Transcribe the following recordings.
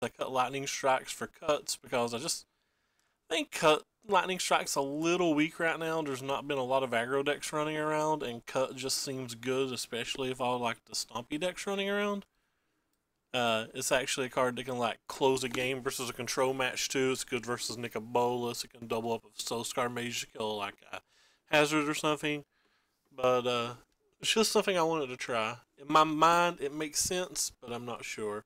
I cut lightning strikes for cuts because I just think cut lightning strike's a little weak right now. There's not been a lot of aggro decks running around, and cut just seems good, especially if I like the stompy decks running around. It's actually a card that can like close a game versus a control match too. It's good versus Nicol Bolas. It can double up a Soul Scar Mage to kill like a Hazard or something. But it's just something I wanted to try. In my mind, it makes sense, but I'm not sure.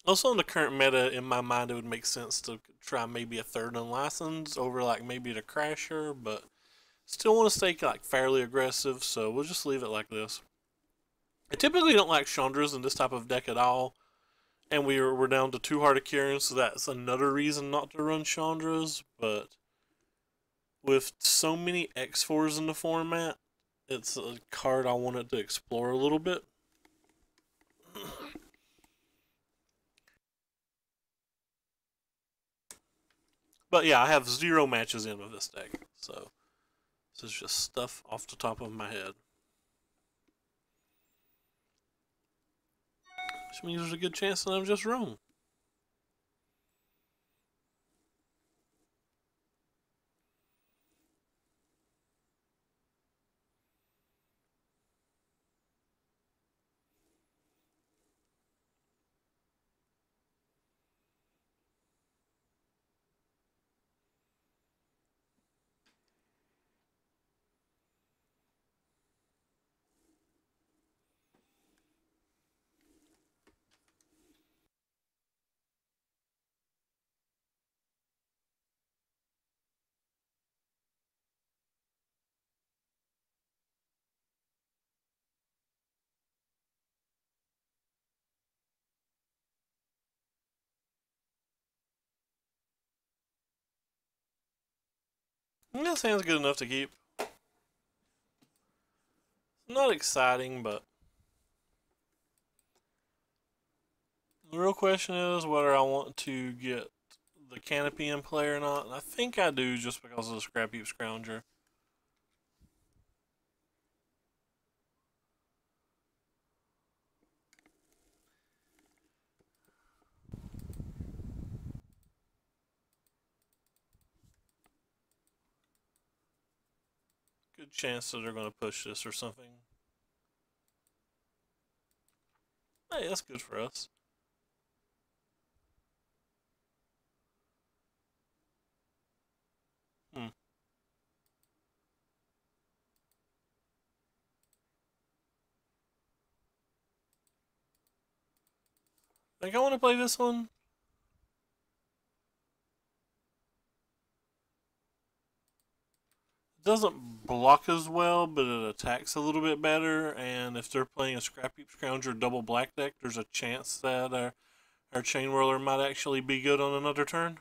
Also, in the current meta, in my mind, it would make sense to try maybe a third unlicensed over like maybe the Crasher, but still want to stay like fairly aggressive, so we'll just leave it like this. I typically don't like Chandras in this type of deck at all, and we're down to 2 Heart of Kirin, so that's another reason not to run Chandras, but with so many X4s in the format, it's a card I wanted to explore a little bit. But yeah, I have 0 matches in with this deck, so this is just stuff off the top of my head. Which means there's a good chance that I'm just wrong. That sounds good enough to keep. Not exciting, but the real question is whether I want to get the canopy in play or not. And I think I do just because of the Scrap Heap Scrounger. Good chance that they're going to push this or something. Hey, that's good for us. Hmm. Think I want to play this one? It doesn't block as well, but it attacks a little bit better. And if they're playing a Scrap Heap Scrounger double black deck, there's a chance that our Chain Whirler might actually be good on another turn.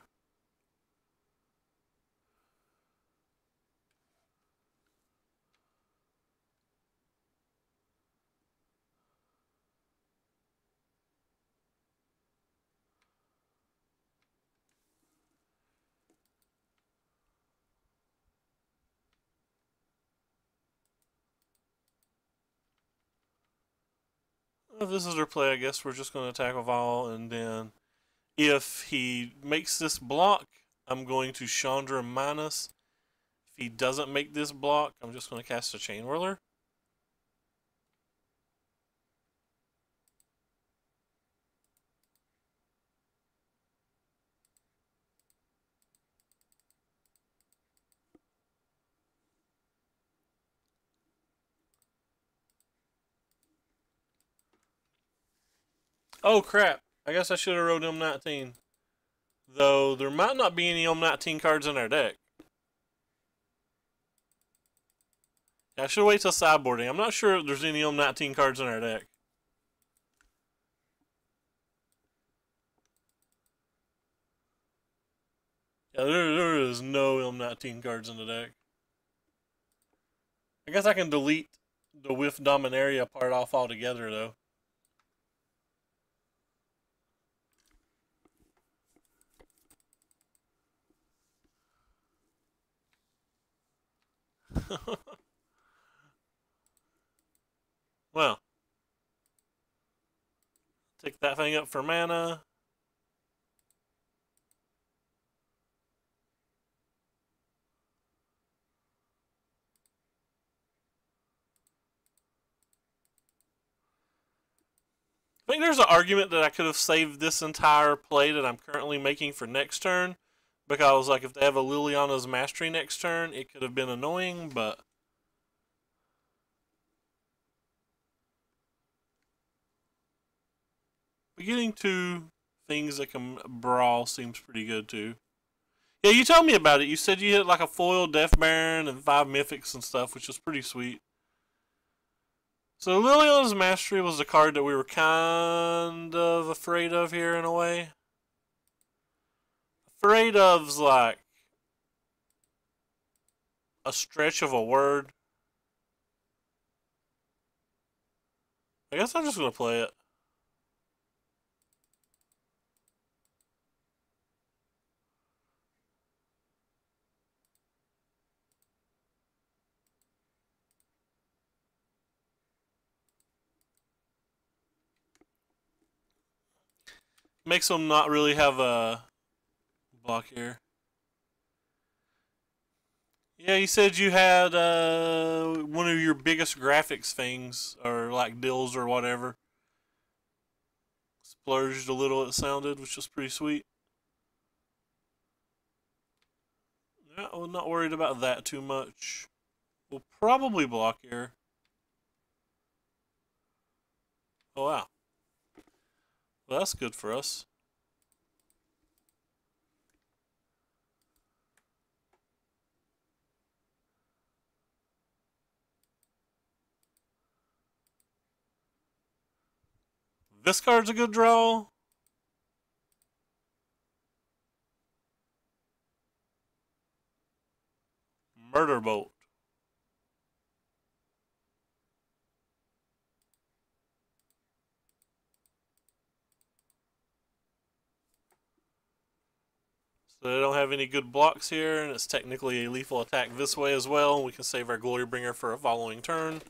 If this is their play, I guess we're just going to attack with all, and then if he makes this block, I'm going to Chandra minus. If he doesn't make this block, I'm just going to cast a Chain Whirler. Oh crap! I guess I should have wrote M19. Though there might not be any M19 cards in our deck. I should wait till sideboarding. I'm not sure if there's any M19 cards in our deck. Yeah, there is no M19 cards in the deck. I guess I can delete the Whiff Dominaria part off altogether, though. Well, Pick that thing up for mana. I think there's an argument that I could have saved this entire play that I'm currently making for next turn, because like if they have a Liliana's Mastery next turn, it could have been annoying, but getting two things that can brawl seems pretty good too. Yeah, you told me about it. You said you hit like a foil Death Baron and 5 Mythics and stuff, which is pretty sweet. So Liliana's Mastery was the card that we were kind of afraid of here in a way. Afraid of's like a stretch of a word. I guess I'm just going to play it. Makes them not really have a block here. Yeah, you said you had one of your biggest graphics things, or like deals or whatever. Splurged a little, it sounded, which was pretty sweet. Yeah, I'm not worried about that too much. We'll probably block here. Oh, wow. Well, that's good for us. This card's a good draw. Murder Bolt. So they don't have any good blocks here, and it's technically a lethal attack this way as well. We can save our Glorybringer for a following turn.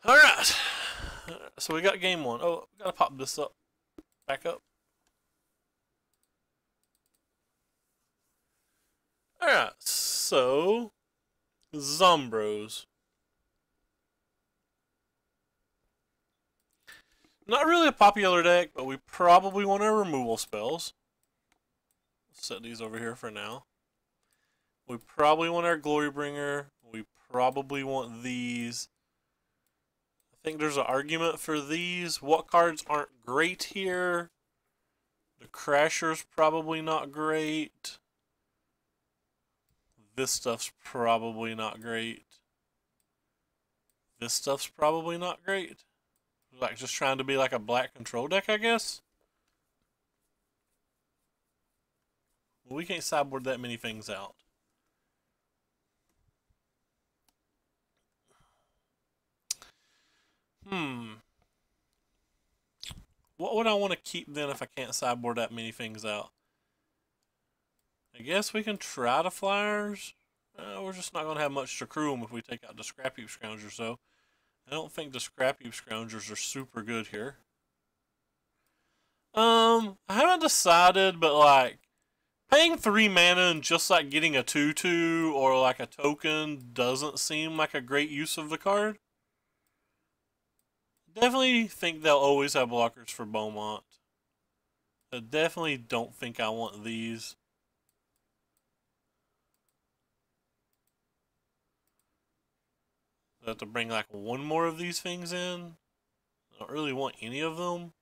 Alright. So we got game one. Oh, gotta pop this up. Back up. Alright, so Zombros. Not really a popular deck, but we probably want our removal spells. Set these over here for now. We probably want our Glorybringer. We probably want these. I think there's an argument for these. What cards aren't great here? The Crasher's probably not great. This stuff's probably not great. This stuff's probably not great. Like just trying to be like a black control deck, I guess. Well, we can't sideboard that many things out. What would I want to keep then if I can't sideboard that many things out? I guess we can try the Flyers. We're just not going to have much to crew them if we take out the Scrap Heap Scroungers, so I don't think the Scrap Heap Scroungers are super good here. I haven't decided, but like paying 3 mana and just like getting a 2/2 or like a token doesn't seem like a great use of the card. Definitely think they'll always have blockers for Beaumont. I definitely don't think I want these. I have to bring like one more of these things in. I don't really want any of them.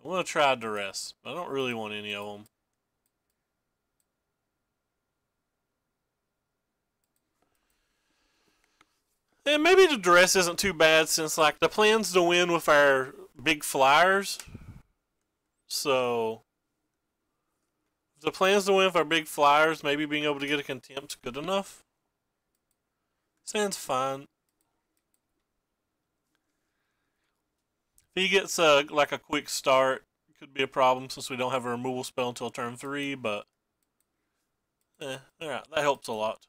I want to try Duress, but I don't really want any of them. And maybe the Duress isn't too bad since like the plan's to win with our big Flyers. So if the plan's to win with our big Flyers, maybe being able to get a Contempt's good enough. Sounds fine. If he gets like a quick start, it could be a problem since we don't have a removal spell until turn 3, but Alright, that helps a lot.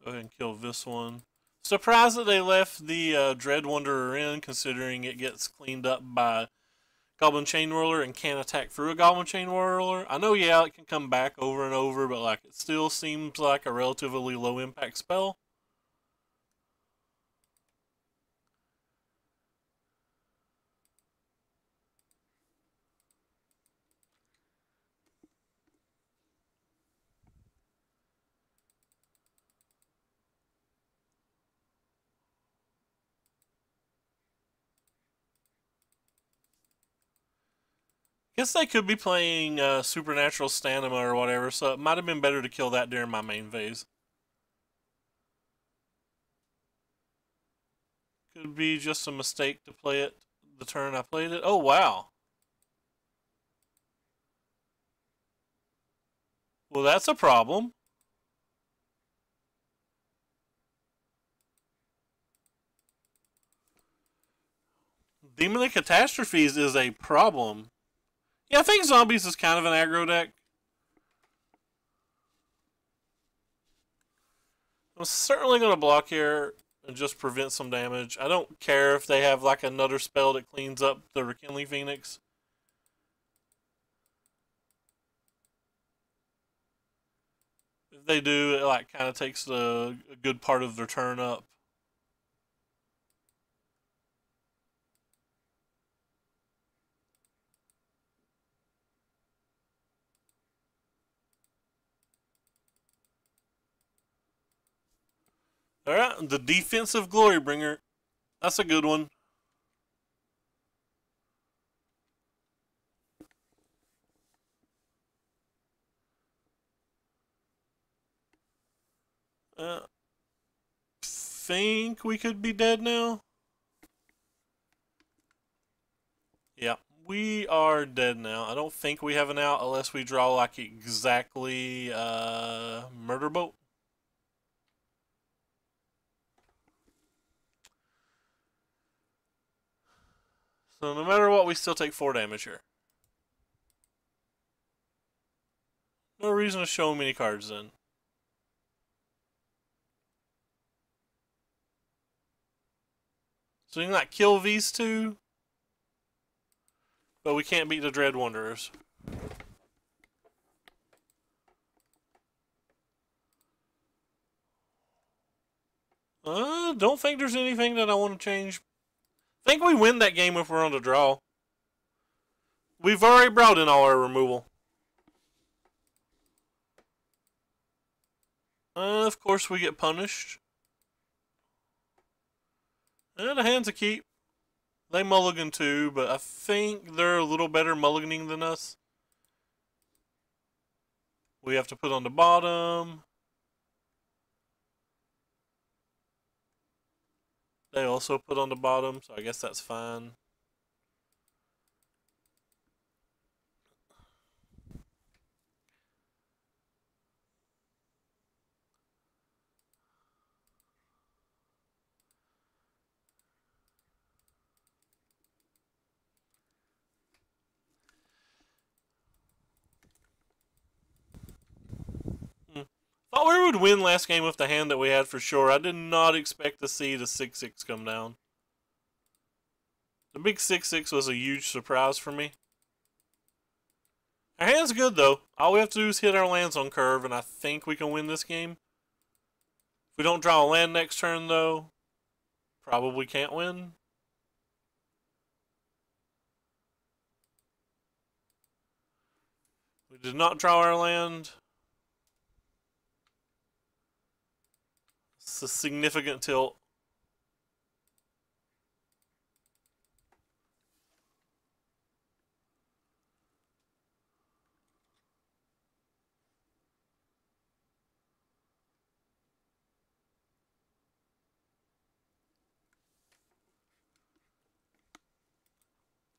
Go ahead and kill this one. Surprised that they left the Dread Wanderer in, considering it gets cleaned up by Goblin Chain Whirler and can't attack through a Goblin Chain Whirler. I know, yeah, it can come back over and over, but like it still seems like a relatively low impact spell. Guess they could be playing Supernatural Stamina or whatever, so it might have been better to kill that during my main phase. Could be just a mistake to play it the turn I played it. Oh, wow. Well, that's a problem. Demon of Catastrophes is a problem. Yeah, I think Zombies is kind of an aggro deck. I'm certainly going to block here and just prevent some damage. I don't care if they have like another spell that cleans up the Rekindling Phoenix. If they do, it like kind of takes a good part of their turn up. Alright, the Defensive Glorybringer. That's a good one. Think we could be dead now? Yeah, we are dead now. I don't think we have an out unless we draw like exactly Murder Boat. So no matter what, we still take 4 damage here. No reason to show many cards then. So we can like kill these two, but we can't beat the Dread Wanderers. Don't think there's anything that I want to change. Think we win that game if we're on the draw. We've already brought in all our removal. Of course we get punished. The hand's a keep. They mulligan too, but I think they're a little better mulliganing than us. We have to put on the bottom. They also put on the bottom, so I guess that's fine. Thought we would win last game with the hand that we had for sure. I did not expect to see the 6-6 come down. The big 6-6 was a huge surprise for me. Our hand's good though. All we have to do is hit our lands on curve, and I think we can win this game. If we don't draw a land next turn though, probably can't win. We did not draw our land. It's a significant tilt.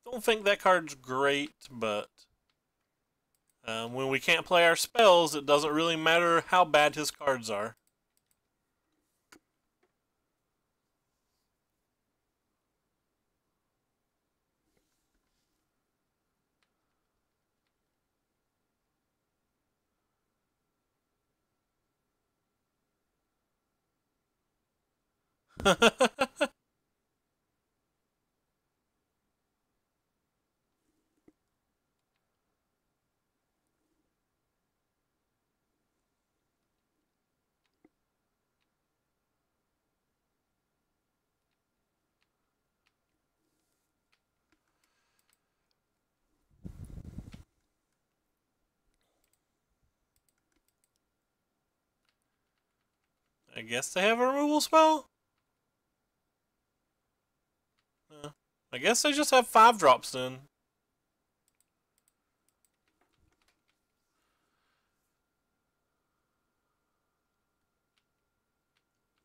Don't think that card's great, but when we can't play our spells, it doesn't really matter how bad his cards are. I guess they have a removal spell? I guess they just have 5-drops then.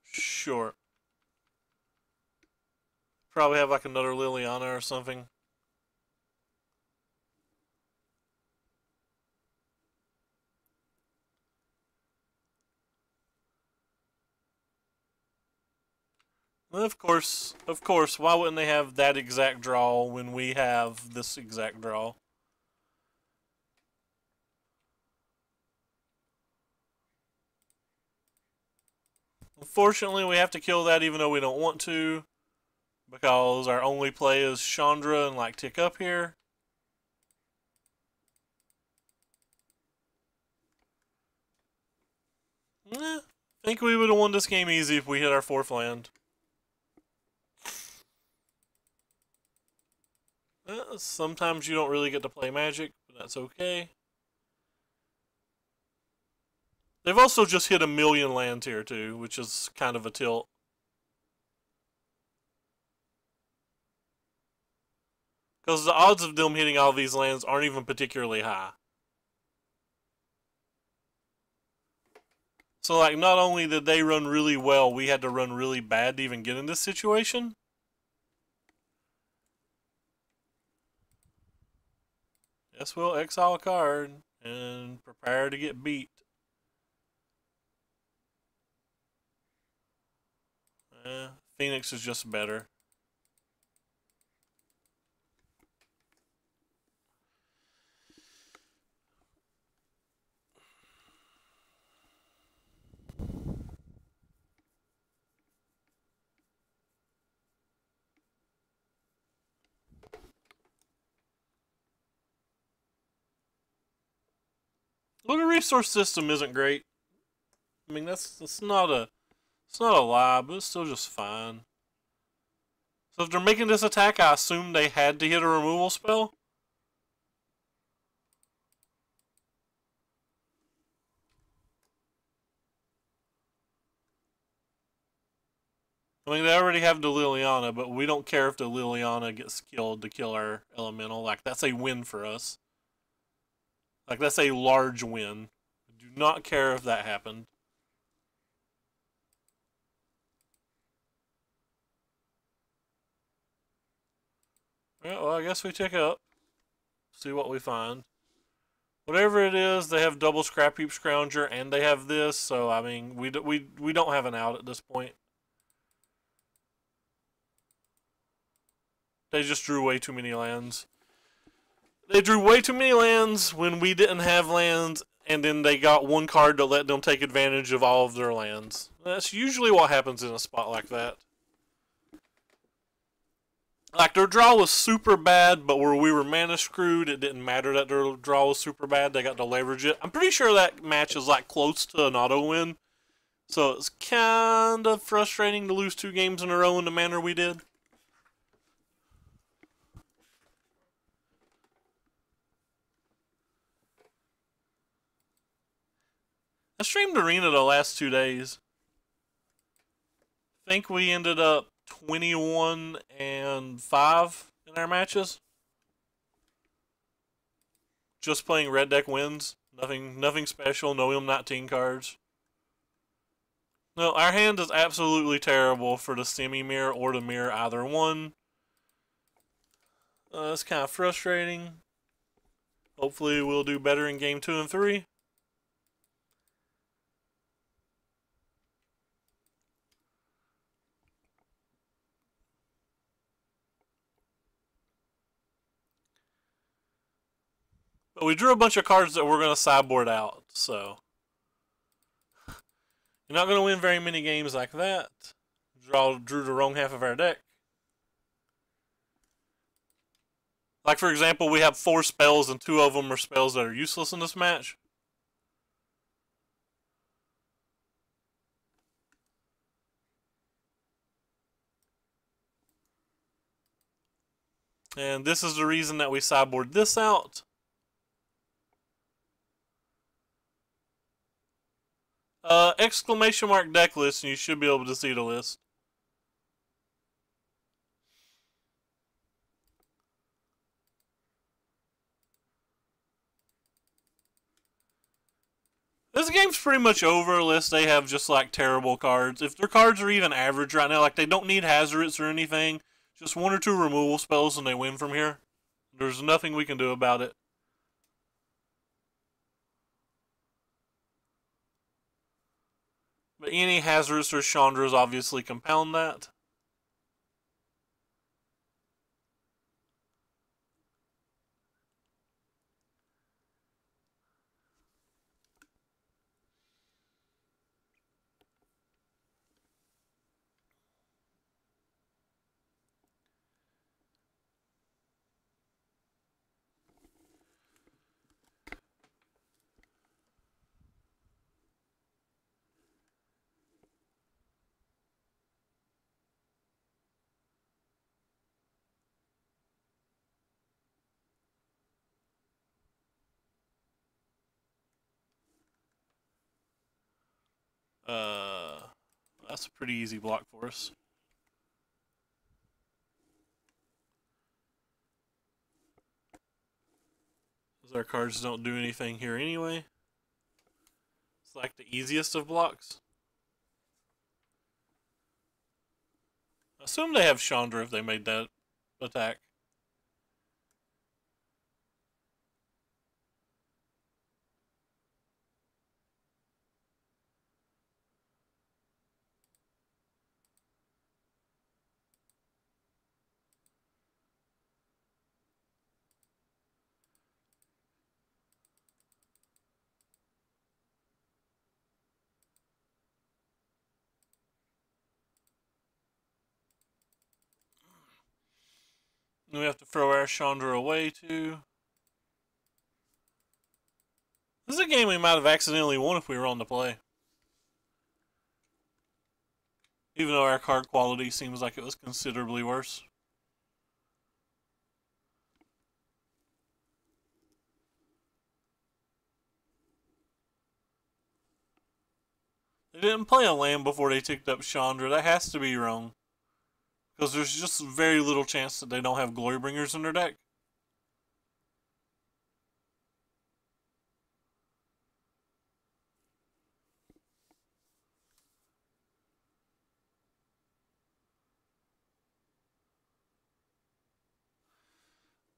Sure. Probably have like another Liliana or something. Of course, why wouldn't they have that exact draw when we have this exact draw? Unfortunately, we have to kill that even though we don't want to, because our only play is Chandra and like tick up here. I think we would have won this game easy if we hit our 4th land. Sometimes you don't really get to play Magic, but that's okay. They've also just hit 1,000,000 lands here too, which is kind of a tilt. Because the odds of them hitting all these lands aren't even particularly high. So, like, not only did they run really well, we had to run really bad to even get in this situation. Yes, we'll exile a card and prepare to get beat. Phoenix is just better. Well, the resource system isn't great. I mean, that's not a lie, but it's still just fine. So if they're making this attack, I assume they had to hit a removal spell. I mean, they already have the Liliana, but we don't care if the Liliana gets killed to kill our elemental. Like, that's a win for us. Like, that's a large win. I do not care if that happened. Alright, well, I guess we tick up. See what we find. Whatever it is, they have double Scrap Heap Scrounger, and they have this, so, I mean, we don't have an out at this point. They just drew way too many lands. They drew way too many lands when we didn't have lands, and then they got one card to let them take advantage of all of their lands. That's usually what happens in a spot like that. Like, their draw was super bad, but where we were mana screwed, it didn't matter that their draw was super bad. They got to leverage it. I'm pretty sure that match is, like, close to an auto win. So it's kind of frustrating to lose 2 games in a row in the manner we did. I streamed Arena the last 2 days. I think we ended up 21-5 in our matches. Just playing red deck wins. Nothing special. No M19 cards. No, our hand is absolutely terrible for the semi-mirror or the mirror, either one. It's kind of frustrating. Hopefully we'll do better in game 2 and 3. But we drew a bunch of cards that we're going to sideboard out, so you're not going to win very many games like that. Drew the wrong half of our deck. Like, for example, we have 4 spells, and 2 of them are spells that are useless in this match. And this is the reason that we sideboard this out. Exclamation mark deck list, and you should be able to see the list. This game's pretty much over unless they have just like terrible cards. If their cards are even average right now, like they don't need hazards or anything, just 1 or 2 removal spells and they win from here. There's nothing we can do about it. But any hazards or Chandras obviously compound that. That's a pretty easy block for us. Because our cards don't do anything here anyway. It's like the easiest of blocks. I assume they have Chandra if they made that attack. And we have to throw our Chandra away too. This is a game we might have accidentally won if we were on the play. Even though our card quality seems like it was considerably worse. They didn't play a land before they ticked up Chandra. That has to be wrong. Because there's just very little chance that they don't have Glorybringers in their deck.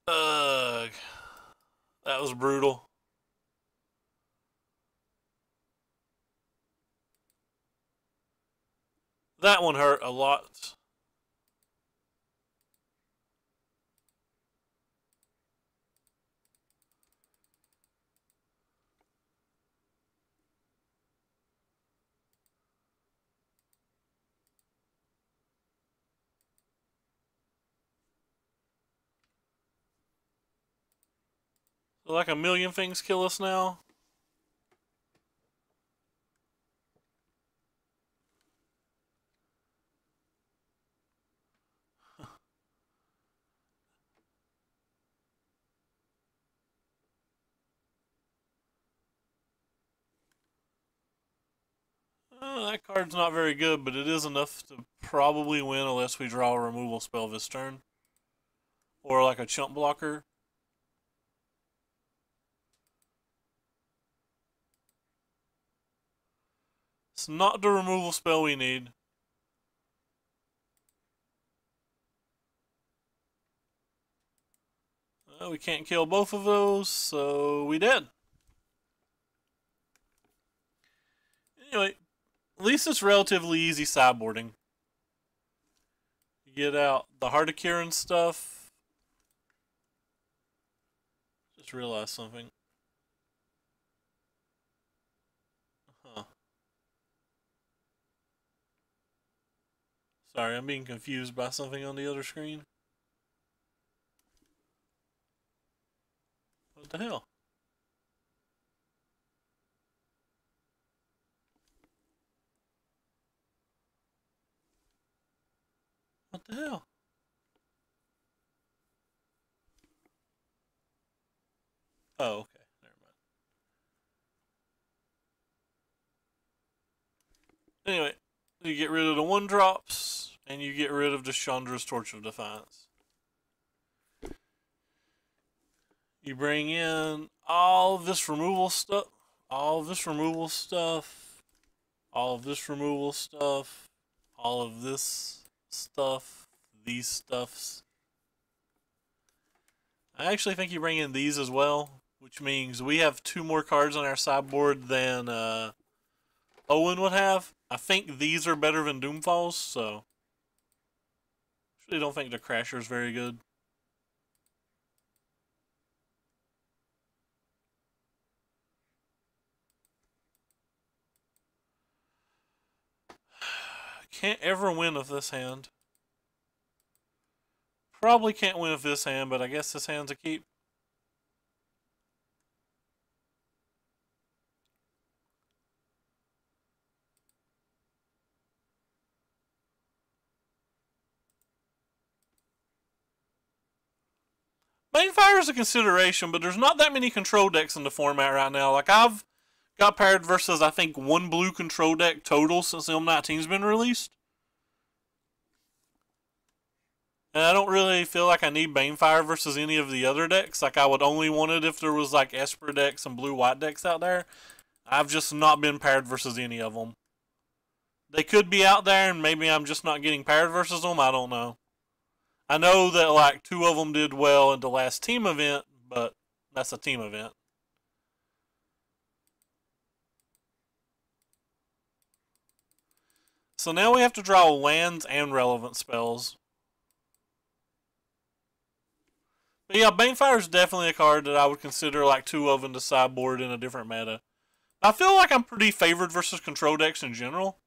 Ugh. That was brutal. That one hurt a lot. So like a million things kill us now. That card's not very good, but it is enough to probably win unless we draw a removal spell this turn. Or like a chump blocker. It's not the removal spell we need. Well, we can't kill both of those, so we did. Anyway, at least it's relatively easy sideboarding. You get out the Heart of Kieran stuff. Just realized something. Huh. Sorry, I'm being confused by something on the other screen. What the hell? What the hell? Oh, okay. Never mind. Anyway, you get rid of the 1-drops, and you get rid of the Chandra's Torch of Defiance. You bring in all of this removal stuff, all of this removal stuff, all of this removal stuff, all of this stuff, these stuffs. I actually think you bring in these as well, which means we have 2 more cards on our sideboard than Owen would have. I think these are better than Doomfalls, so actually don't think the Crasher is very good. Can't ever win with this hand. Probably can't win with this hand, but I guess this hand's a keep. Banefire is a consideration, but there's not that many control decks in the format right now. Like, I've got paired versus, I think, 1 blue control deck total since the M19's been released. And I don't really feel like I need Banefire versus any of the other decks. Like, I would only want it if there was, like, Esper decks and blue-white decks out there. I've just not been paired versus any of them. They could be out there, and maybe I'm just not getting paired versus them. I don't know. I know that, like, 2 of them did well in the last team event, but that's a team event. So now we have to draw lands and relevant spells. But yeah, Banefire is definitely a card that I would consider like 2 of in the sideboard in a different meta. I feel like I'm pretty favored versus control decks in general.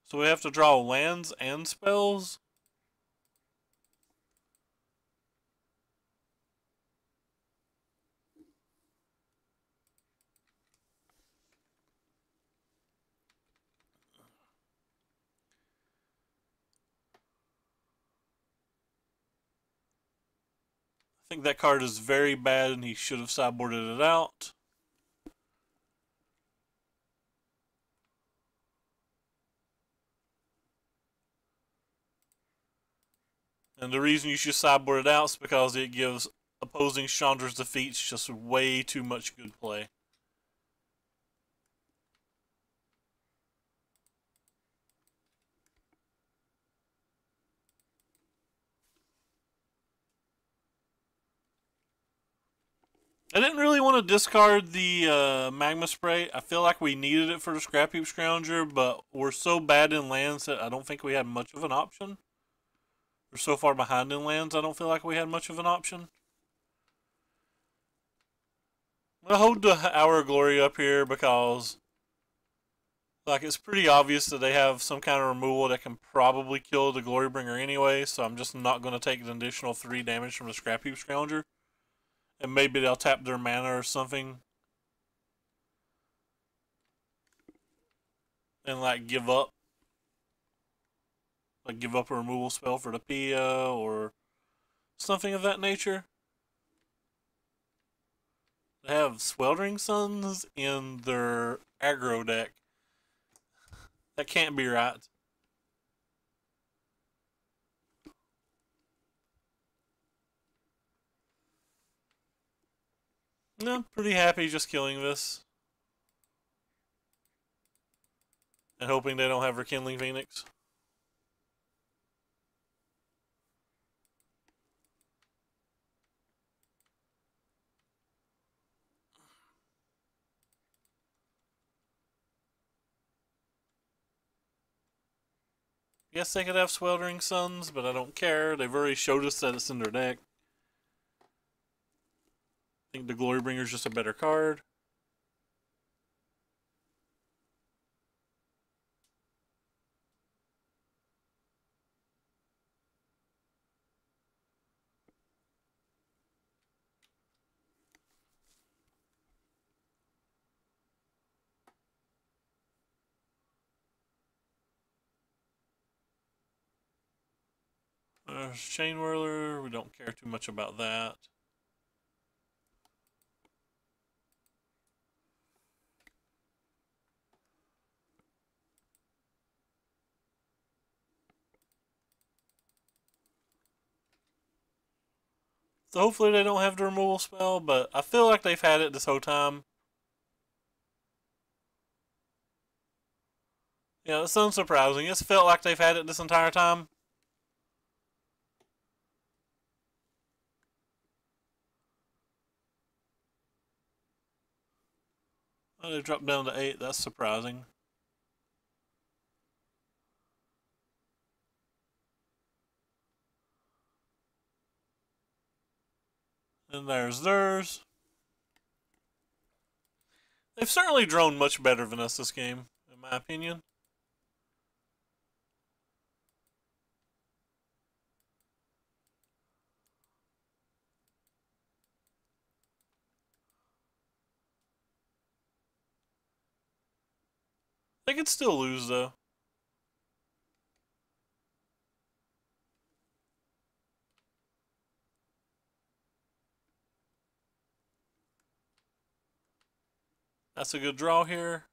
So we have to draw lands and spells. I think that card is very bad and he should have sideboarded it out. And the reason you should sideboard it out is because it gives opposing Chandra's defeats just way too much good play. I didn't really want to discard the Magma Spray. I feel like we needed it for the Scrap Heap Scrounger, but we're so bad in lands that I don't think we had much of an option. We're so far behind in lands, I don't feel like we had much of an option. I'm going to hold the Hour of Glory up here because like it's pretty obvious that they have some kind of removal that can probably kill the Glorybringer anyway, so I'm just not going to take an additional 3 damage from the Scrap Heap Scrounger. And maybe they'll tap their mana or something. And like give up. Like give up a removal spell for the Pia or something of that nature. They have Sweltering Suns in their aggro deck. That can't be right. No, pretty happy just killing this. And hoping they don't have Rekindling Phoenix. Yes, they could have Sweltering Suns, but I don't care. They've already showed us that it's in their deck. I think the Glorybringer's just a better card. Chain Whirler, we don't care too much about that. So hopefully they don't have the removal spell, but I feel like they've had it this whole time. Yeah, it's unsurprising. It's felt like they've had it this entire time. Oh, they dropped down to 8. That's surprising. And there's theirs. They've certainly drawn much better than us this game, in my opinion. They could still lose, though. That's a good draw here.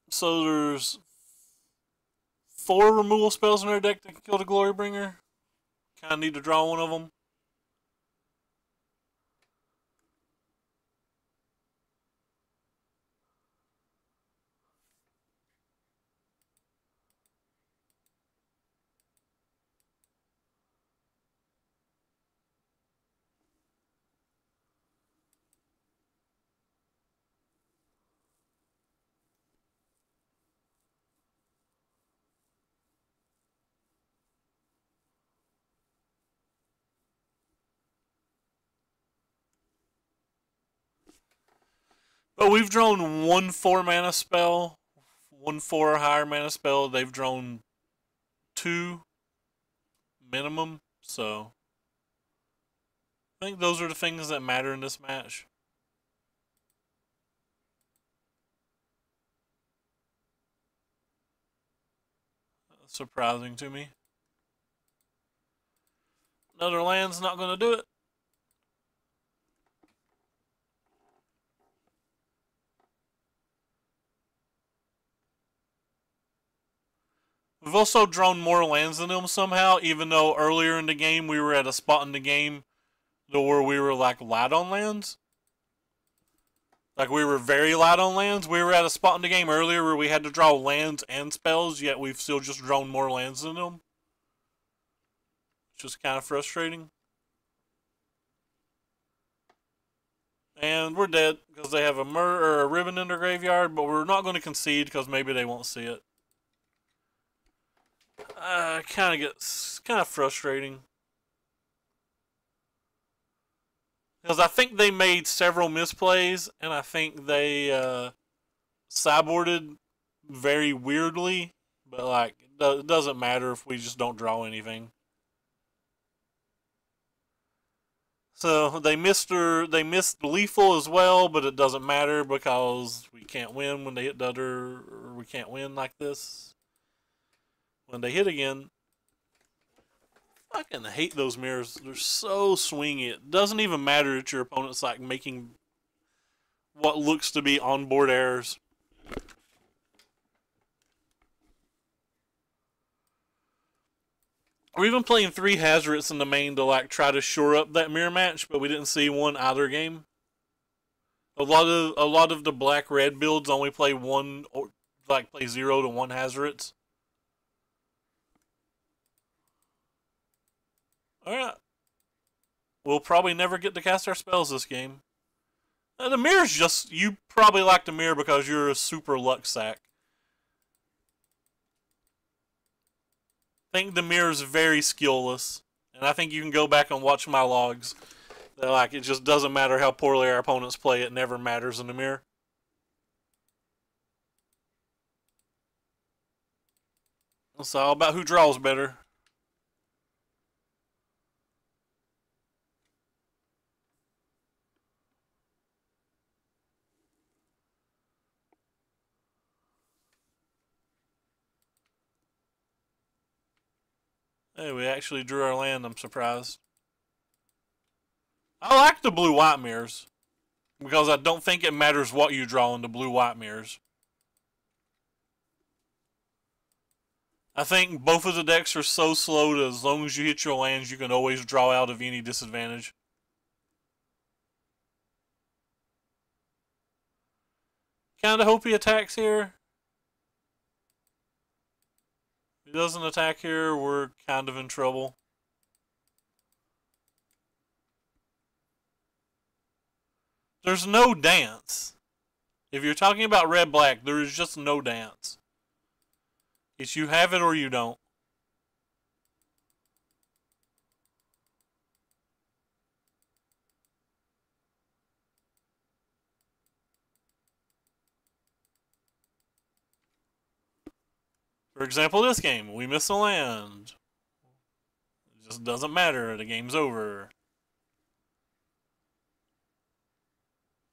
So there's 4 removal spells in their deck that can kill the Glorybringer. Kind of need to draw one of them. But we've drawn 1 4 mana spell, 1 4 or higher mana spell. They've drawn 2 minimum, so I think those are the things that matter in this match. That's surprising to me. Another land's not going to do it. We've also drawn more lands than them somehow, even though earlier in the game we were at a spot in the game where we were like light on lands. Like we were very light on lands. We were at a spot in the game earlier where we had to draw lands and spells, yet we've still just drawn more lands than them. Which is kind of frustrating. And we're dead because they have a ribbon in their graveyard, but we're not going to concede because maybe they won't see it. Kind of frustrating. Because I think they made several misplays, and I think they sideboarded very weirdly. But like, it doesn't matter if we just don't draw anything. So they missed lethal as well, but it doesn't matter because we can't win when they hit the other. Or we can't win like this when they hit again. I fucking hate those mirrors. They're so swingy. It doesn't even matter that your opponent's like making what looks to be onboard errors. We're even playing 3 Hazards in the main to like try to shore up that mirror match, but we didn't see one either game. A lot of the black red builds only play 1 or like play 0 to 1 Hazards. Alright. We'll probably never get to cast our spells this game. The mirror's just, you probably like the mirror because you're a super luck sack. I think the mirror's very skillless. And I think you can go back and watch my logs. They're like, it just doesn't matter how poorly our opponents play, it never matters in the mirror. It's all about who draws better. Hey, we actually drew our land, I'm surprised. I like the blue-white mirrors. Because I don't think it matters what you draw in the blue-white mirrors. I think both of the decks are so slow that as long as you hit your lands, you can always draw out of any disadvantage. Kinda hope he attacks here. If he doesn't attack here, we're kind of in trouble. There's no dance. If you're talking about red-black, there is just no dance. It's you have it or you don't. For example, this game, we miss a land. It just doesn't matter, the game's over.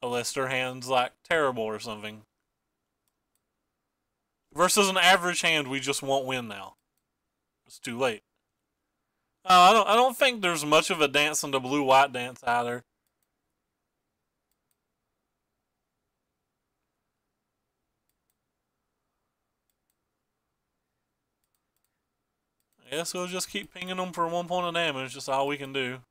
Unless their hand's like terrible or something. Versus an average hand, we just won't win now. It's too late. I don't think there's much of a dance in the blue-white dance either. I guess we'll just keep pinging them for 1 point of damage. That's all we can do.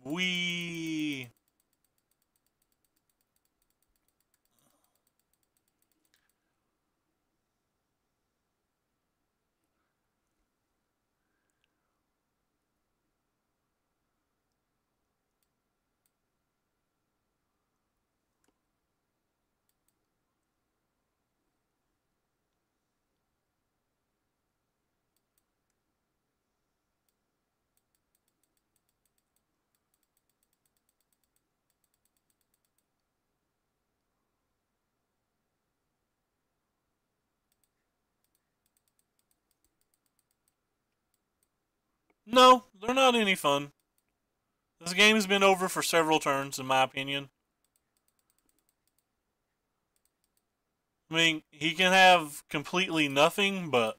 Wee. No, they're not any fun. This game's been over for several turns, in my opinion. I mean, he can have completely nothing, but...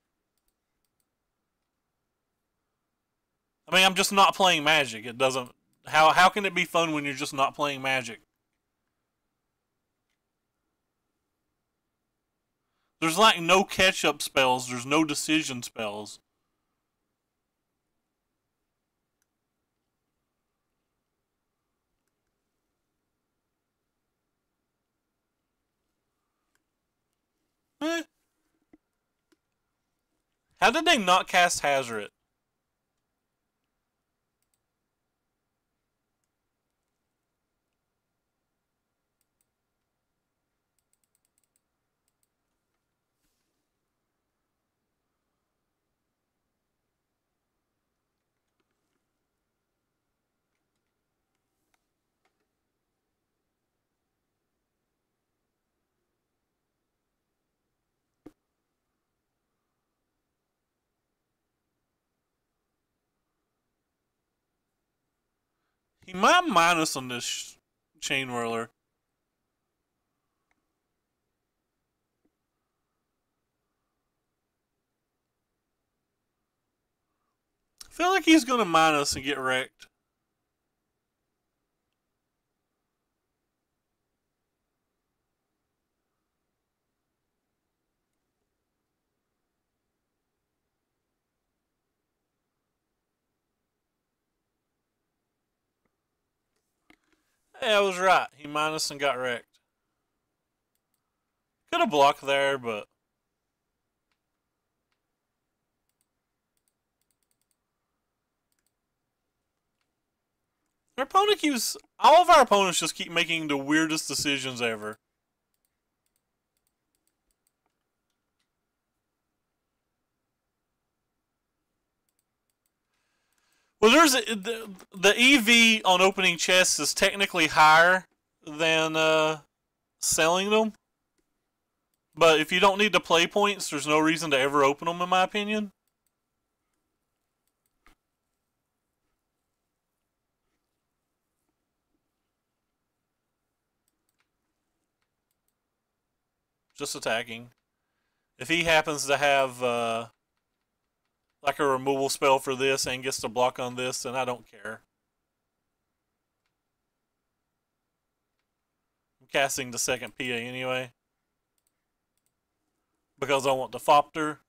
I mean, I'm just not playing Magic. It doesn't... How can it be fun when you're just not playing Magic? There's like no catch-up spells. There's no decision spells. Eh. How did they not cast Hazard? He might minus on this Chain Whirler. I feel like he's gonna minus and get wrecked. Hey, I was right. He minus and got wrecked. Could have blocked there, but our opponent keeps. All of our opponents just keep making the weirdest decisions ever. Well, there's the EV on opening chests is technically higher than selling them, but if you don't need the play points, there's no reason to ever open them, in my opinion. Just attacking. If he happens to have like a removal spell for this and gets to block on this, then I don't care. I'm casting the second PA anyway because I want the Fopter.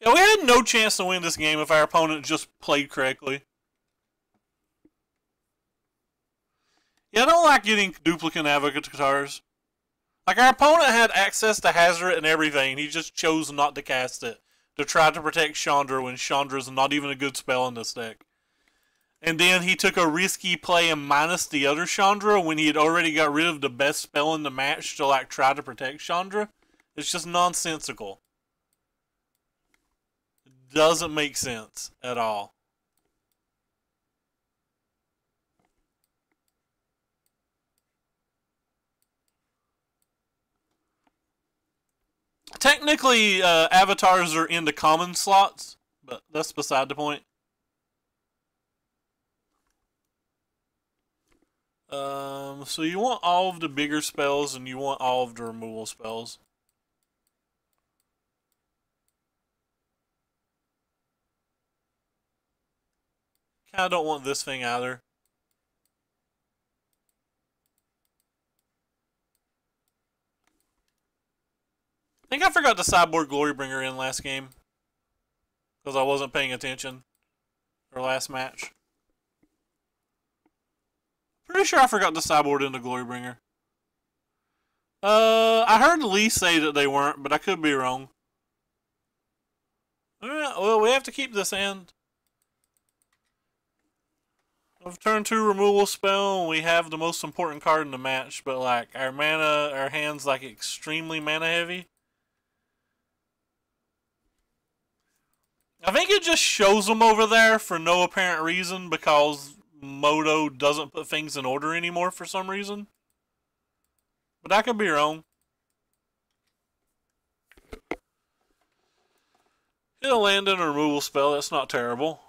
Yeah, we had no chance to win this game if our opponent just played correctly. Yeah, I don't like getting duplicate Avatars. Like, our opponent had access to Hazard and everything. He just chose not to cast it to try to protect Chandra when Chandra's not even a good spell in this deck. And then he took a risky play and minus the other Chandra when he had already got rid of the best spell in the match to, like, try to protect Chandra. It's just nonsensical. It doesn't make sense at all. Technically, avatars are in the common slots, but that's beside the point. So you want all of the bigger spells and you want all of the removal spells. Kinda don't want this thing either. I think I forgot to sideboard Glorybringer in last game. Because I wasn't paying attention. Or last match. Pretty sure I forgot to sideboard into Glorybringer. I heard Lee say that they weren't, but I could be wrong. Alright, well, we have to keep this end. Of turn 2 removal spell, we have the most important card in the match, but like our hand's like extremely mana heavy. I think it just shows them over there for no apparent reason because Moto doesn't put things in order anymore for some reason. But I could be wrong. It'll land in a removal spell, that's not terrible.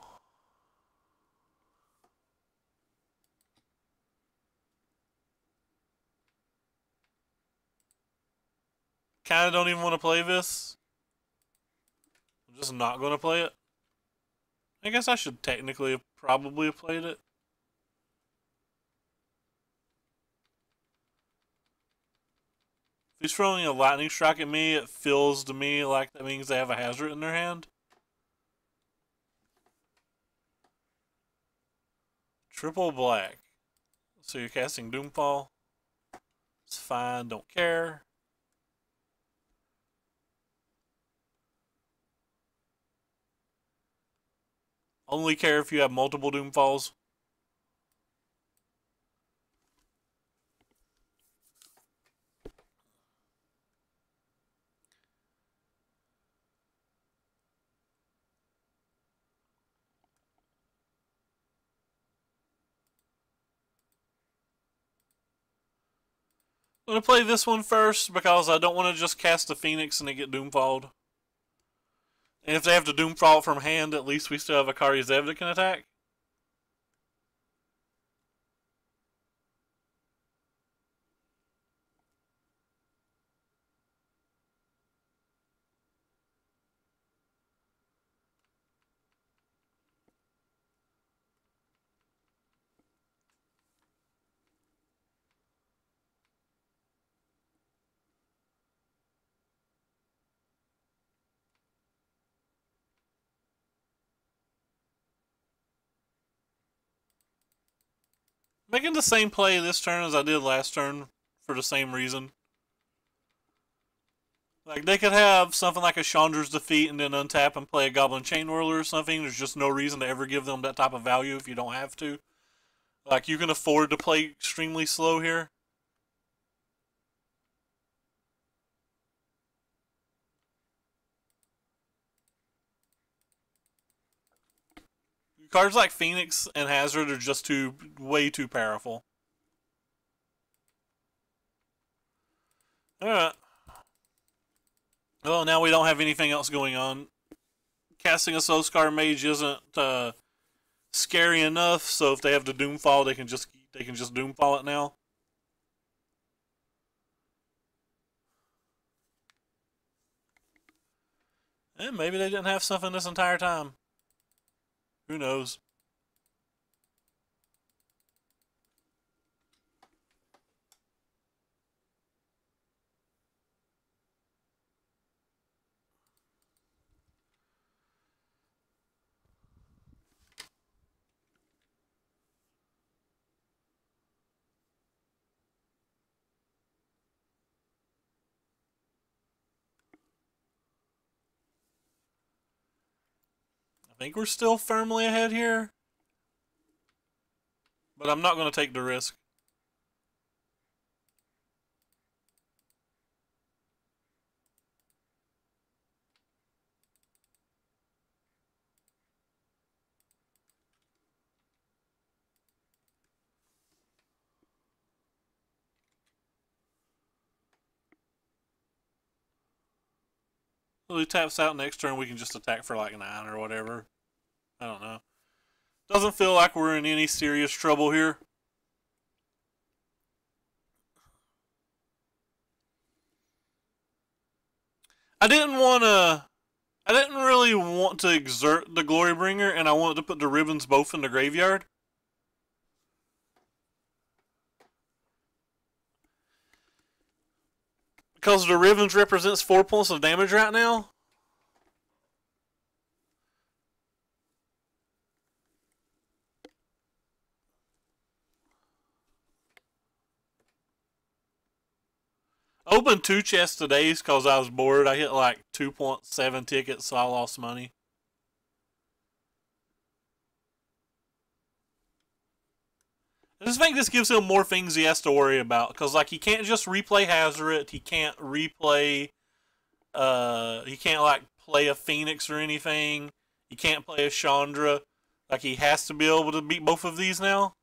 Kinda don't even want to play this. I'm just not going to play it. I guess I should technically have probably played it. If he's throwing a lightning strike at me, it feels to me like that means they have a hazard in their hand. Triple black. So you're casting Doomfall. It's fine, don't care. Only care if you have multiple Doomfalls. I'm going to play this one first because I don't want to just cast the Phoenix and they get Doomfalled. And if they have to Doomfall from hand, at least we still have a Kari Zev that can attack. making the same play this turn as I did last turn for the same reason. Like, they could have something like a Chandra's Defeat and then untap and play a Goblin Chain Whirler or something. There's just no reason to ever give them that type of value if you don't have to. Like, you can afford to play extremely slow here. Cards like Phoenix and Hazard are just way too powerful. Alright. Well, now we don't have anything else going on. Casting a Soulscar Mage isn't scary enough, so if they have the Doomfall, they can just Doomfall it now. And maybe they didn't have something this entire time. Who knows? I think we're still firmly ahead here. But I'm not going to take the risk. So he taps out next turn, we can just attack for like 9 or whatever. I don't know. Doesn't feel like we're in any serious trouble here. I didn't really want to exert the Glorybringer, and I wanted to put the ribbons both in the graveyard. Because the ribbons represents 4 points of damage right now. I opened 2 chests today because I was bored. I hit like 2.7 tickets, so I lost money. I just think this gives him more things he has to worry about. Because, like, he can't just replay Hazoret. He can't replay... he can't, like, play a Phoenix or anything. He can't play a Chandra. Like, he has to be able to beat both of these now.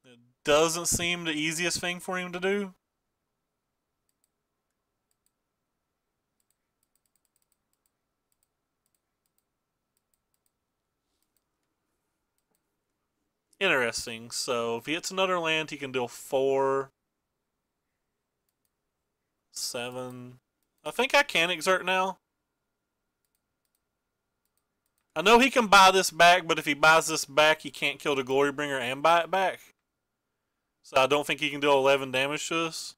It doesn't seem the easiest thing for him to do. Interesting. So if he hits another land, he can deal 4, 7. I think I can exert now. I know he can buy this back, but if he buys this back, he can't kill the Glorybringer and buy it back. So I don't think he can do 11 damage to us.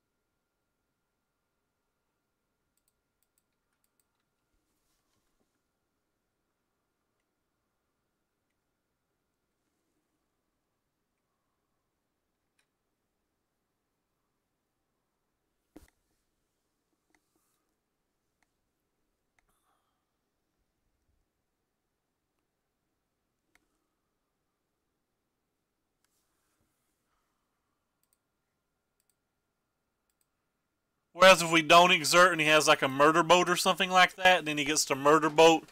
Whereas if we don't exert and he has like a murder boat or something like that, then he gets to murder boat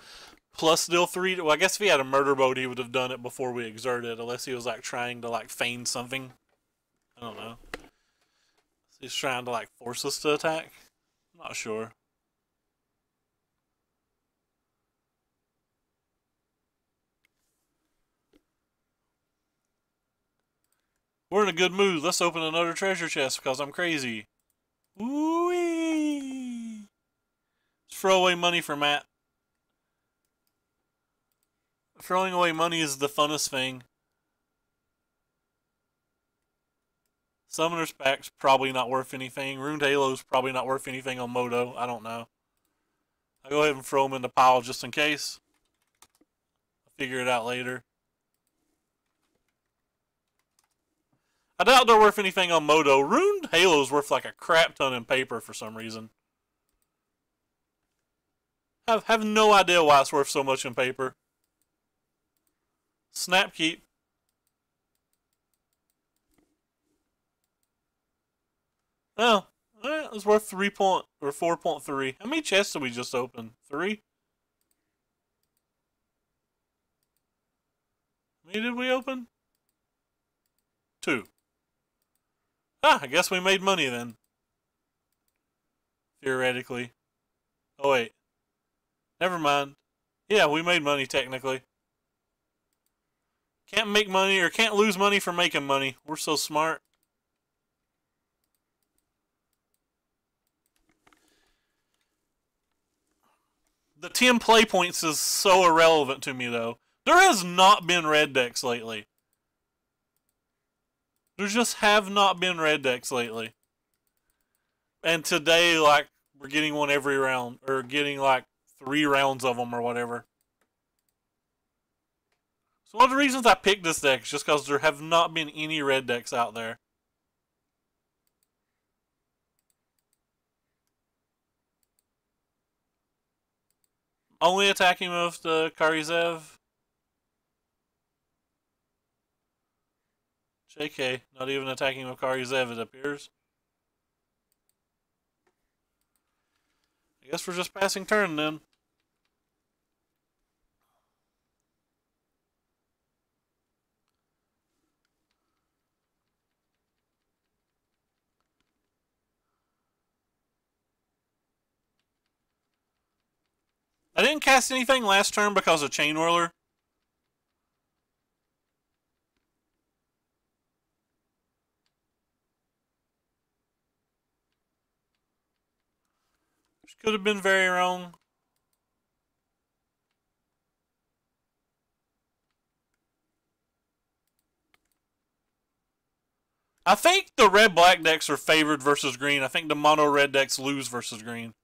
plus deal 3. Well, I guess if he had a murder boat, he would have done it before we exerted, unless he was like trying to like feign something. I don't know. He's trying to like force us to attack. I'm not sure. We're in a good mood. Let's open another treasure chest because I'm crazy. Ooh-wee. Let's throw away money for Matt. Throwing away money is the funnest thing. Summoner's Pack's probably not worth anything. Ruined Halo's probably not worth anything on Moto. I don't know. I'll go ahead and throw them in the pile just in case. I'll figure it out later. I doubt they're worth anything on Moto. Ruined Halo's worth like a crap ton in paper for some reason. Have no idea why it's worth so much in paper. Snapkeep. Oh, it's worth 4.3. How many chests did we just open? 3? How many did we open? 2. Ah, I guess we made money then. Theoretically. Oh wait. Never mind. Yeah, we made money technically. Can't make money or can't lose money for making money. We're so smart. The 10 play points is so irrelevant to me though. There has not been red decks lately. There just have not been red decks lately. And today, like, we're getting one every round. Or getting, like, 3 rounds of them or whatever. So one of the reasons I picked this deck is just because there have not been any red decks out there. Only attacking with the Karizev. JK, not even attacking with Karizev, it appears. I guess we're just passing turn then. I didn't cast anything last turn because of Chain Whirler. Which could have been very wrong. I think the red-black decks are favored versus green. I think the mono-red decks lose versus green.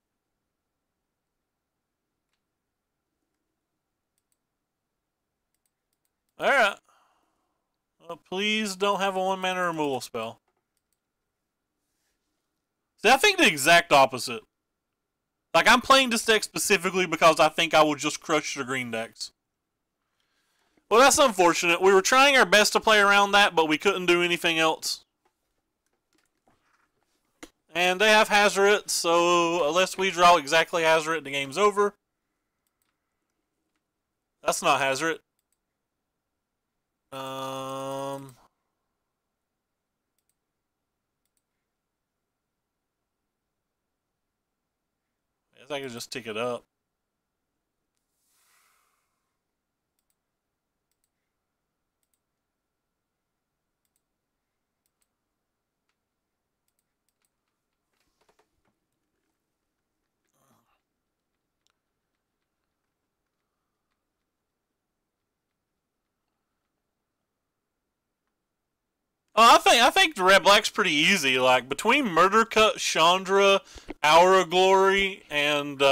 Alright. Well, please don't have a 1-mana removal spell. See, I think the exact opposite. Like, I'm playing this deck specifically because I think I will just crush the green decks. Well, that's unfortunate. We were trying our best to play around that, but we couldn't do anything else. And they have Hazoret, so unless we draw exactly Hazoret, the game's over. That's not Hazoret. I guess I could just tick it up. Oh, I think the red black's pretty easy. Like between Murder Cut, Chandra, Hour of Glory, and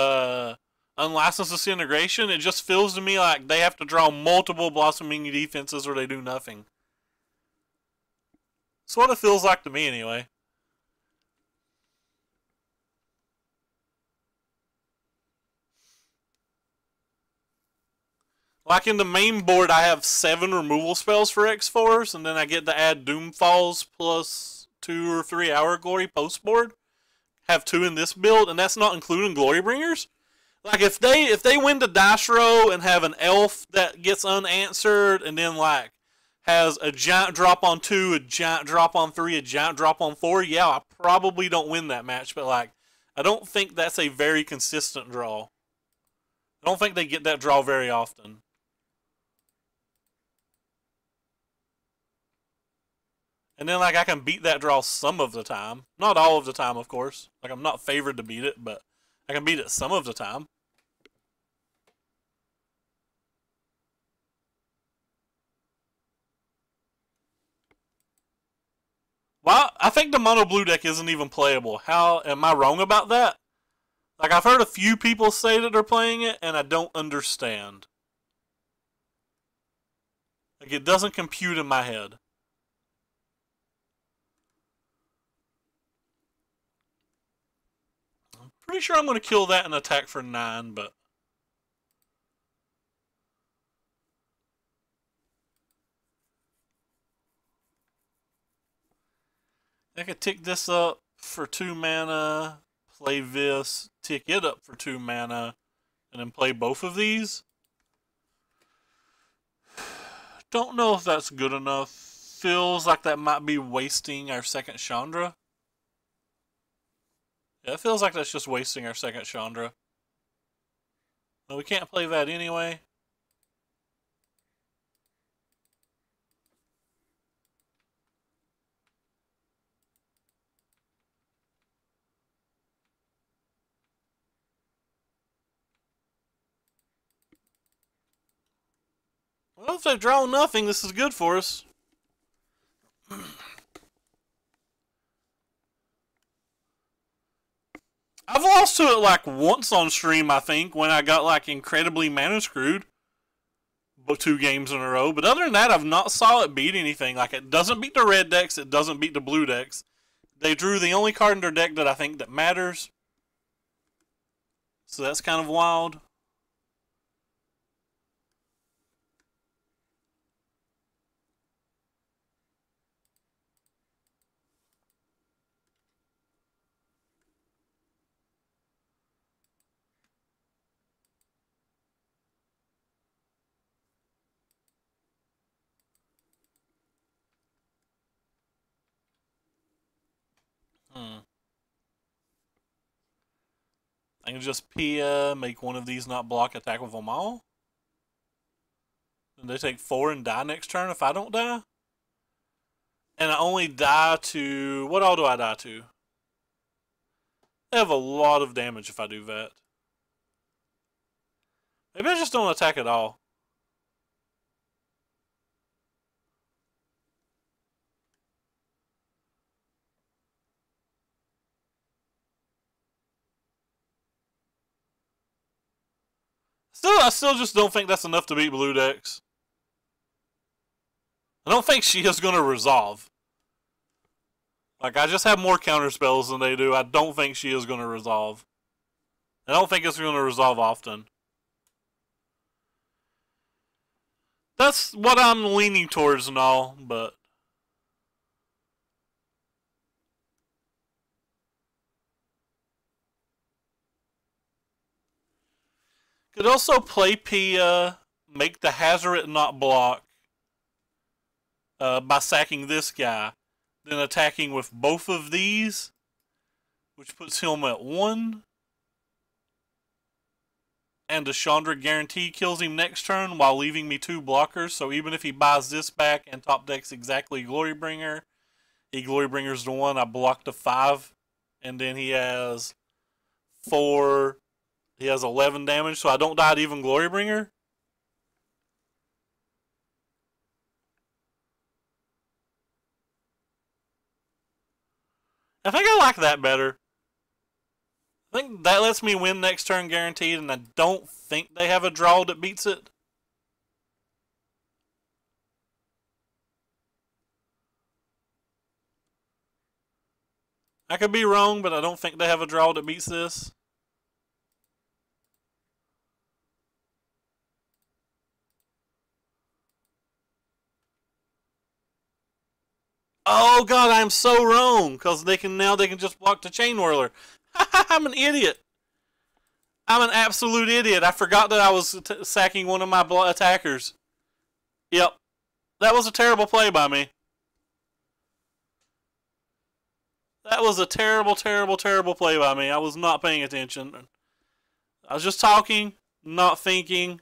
Unlicensed Disintegration, it just feels to me like they have to draw multiple Blossoming defenses or they do nothing. That's what it feels like to me, anyway. Like in the main board, I have 7 removal spells for X-Force, and then I get to add Doomfalls plus 2 or 3 Hour Glory post board. Have 2 in this build, and that's not including Glorybringers. Like if they win the dice roll and have an elf that gets unanswered, and then like has a giant drop on 2, a giant drop on 3, a giant drop on 4, yeah, I probably don't win that match. But like, I don't think that's a very consistent draw. I don't think they get that draw very often. And then, like, I can beat that draw some of the time. Not all of the time, of course. Like, I'm not favored to beat it, but I can beat it some of the time. Well, I think the mono blue deck isn't even playable. How am I wrong about that? Like, I've heard a few people say that they're playing it, and I don't understand. Like, it doesn't compute in my head. Pretty sure I'm going to kill that and attack for 9, but... I could tick this up for 2 mana, play this, tick it up for 2 mana, and then play both of these. Don't know if that's good enough. Feels like that might be wasting our second Chandra. Yeah, it feels like that's just wasting our second Chandra. Well, we can't play that anyway. Well, if they draw nothing, this is good for us. I've lost to it like once on stream, I think, when I got like incredibly mana screwed. 2 games in a row. But other than that, I've not saw it beat anything. Like, it doesn't beat the red decks, it doesn't beat the blue decks. They drew the only card in their deck that I think that matters. So that's kind of wild. I can just Pia, make one of these not block, attack with them all. And they take 4 and die next turn if I don't die. And I only die to... What all do I die to? They have a lot of damage if I do that. Maybe I just don't attack at all. I still just don't think that's enough to beat blue decks. I don't think she is going to resolve. Like, I just have more counter spells than they do. I don't think she is going to resolve. I don't think it's going to resolve often. That's what I'm leaning towards and all, but... Could also play Pia, make the Hazoret not block by sacking this guy, then attacking with both of these, which puts him at 1. And the Chandra guarantee kills him next turn while leaving me 2 blockers, so even if he buys this back and top decks exactly Glorybringer, he Glorybringer's the 1, I blocked a 5, and then he has 4... He has 11 damage, so I don't die to even Glorybringer. I think I like that better. I think that lets me win next turn guaranteed, and I don't think they have a draw that beats it. I could be wrong, but I don't think they have a draw that beats this. Oh god, I'm so wrong, because they can just block the Chain Whirler. I'm an idiot. I'm an absolute idiot. I forgot that I was sacking one of my attackers. Yep. That was a terrible play by me. That was a terrible, terrible, terrible play by me. I was not paying attention. I was just talking, not thinking.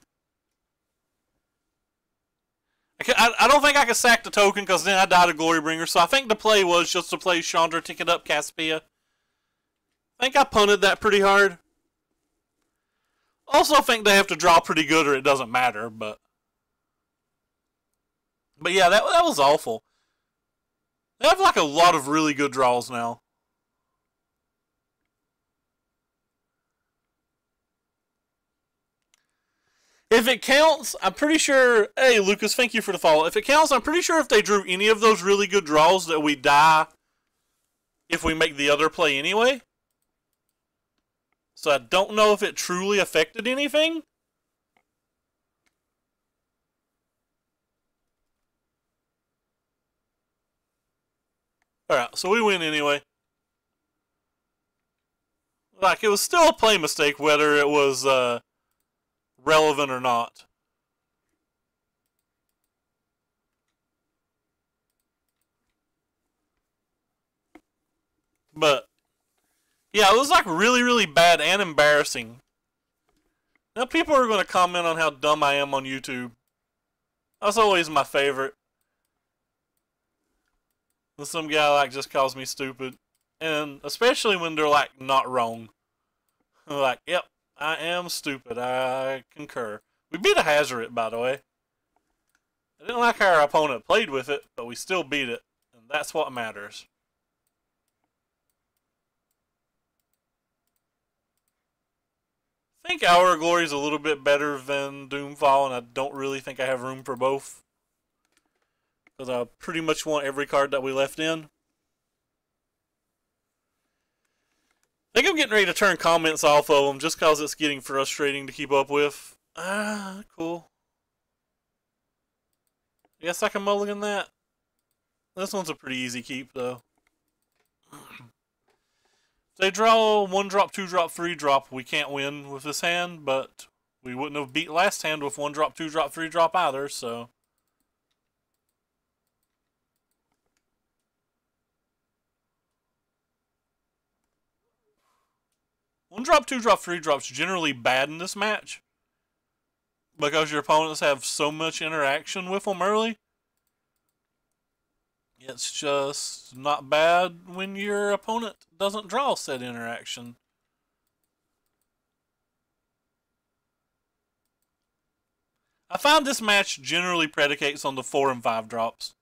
I don't think I could sack the token because then I died a Glorybringer. So I think the play was just to play Chandra, tick it up, Caspia. I think I punted that pretty hard. Also think they have to draw pretty good or it doesn't matter. But yeah, that was awful. They have like a lot of really good draws now. If it counts, I'm pretty sure... Hey, Lucas, thank you for the follow. If it counts, I'm pretty sure if they drew any of those really good draws that we die if we make the other play anyway. So I don't know if it truly affected anything. Alright, so we win anyway. Like, it was still a play mistake whether it was relevant or not. But, yeah, it was like really, really bad and embarrassing. Now people are going to comment on how dumb I am on YouTube. That's always my favorite. When some guy like just calls me stupid. And especially when they're like not wrong. Like, yep, I am stupid. I concur. We beat a Hazoret, by the way. I didn't like how our opponent played with it, but we still beat it. And that's what matters. I think Hour of Glory is a little bit better than Doomfall, and I don't really think I have room for both. Because I pretty much want every card that we left in. I think I'm getting ready to turn comments off of them just because it's getting frustrating to keep up with. Cool. I guess I can mulligan that. This one's a pretty easy keep, though. They draw 1-drop, 2-drop, 3-drop. We can't win with this hand, but we wouldn't have beat last hand with 1-drop, 2-drop, 3-drop either, so. One drop, 2-drop, 3-drop's generally bad in this match because your opponents have so much interaction with them early. It's just not bad when your opponent doesn't draw said interaction. I find this match generally predicates on the 4 and 5 drops.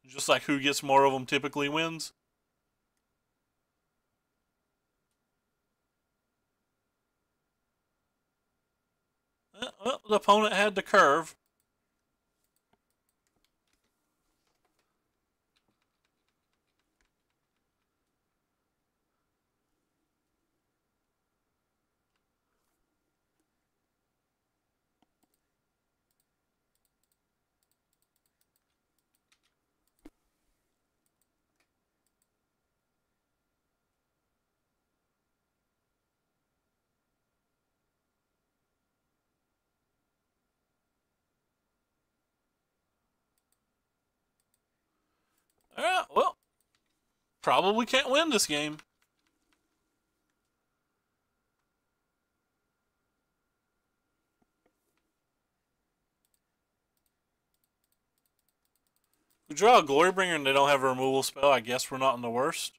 Just like who gets more of them typically wins. Well, the opponent had the curve. Alright, well, probably can't win this game. We draw a Glorybringer and they don't have a removal spell. I guess we're not in the worst.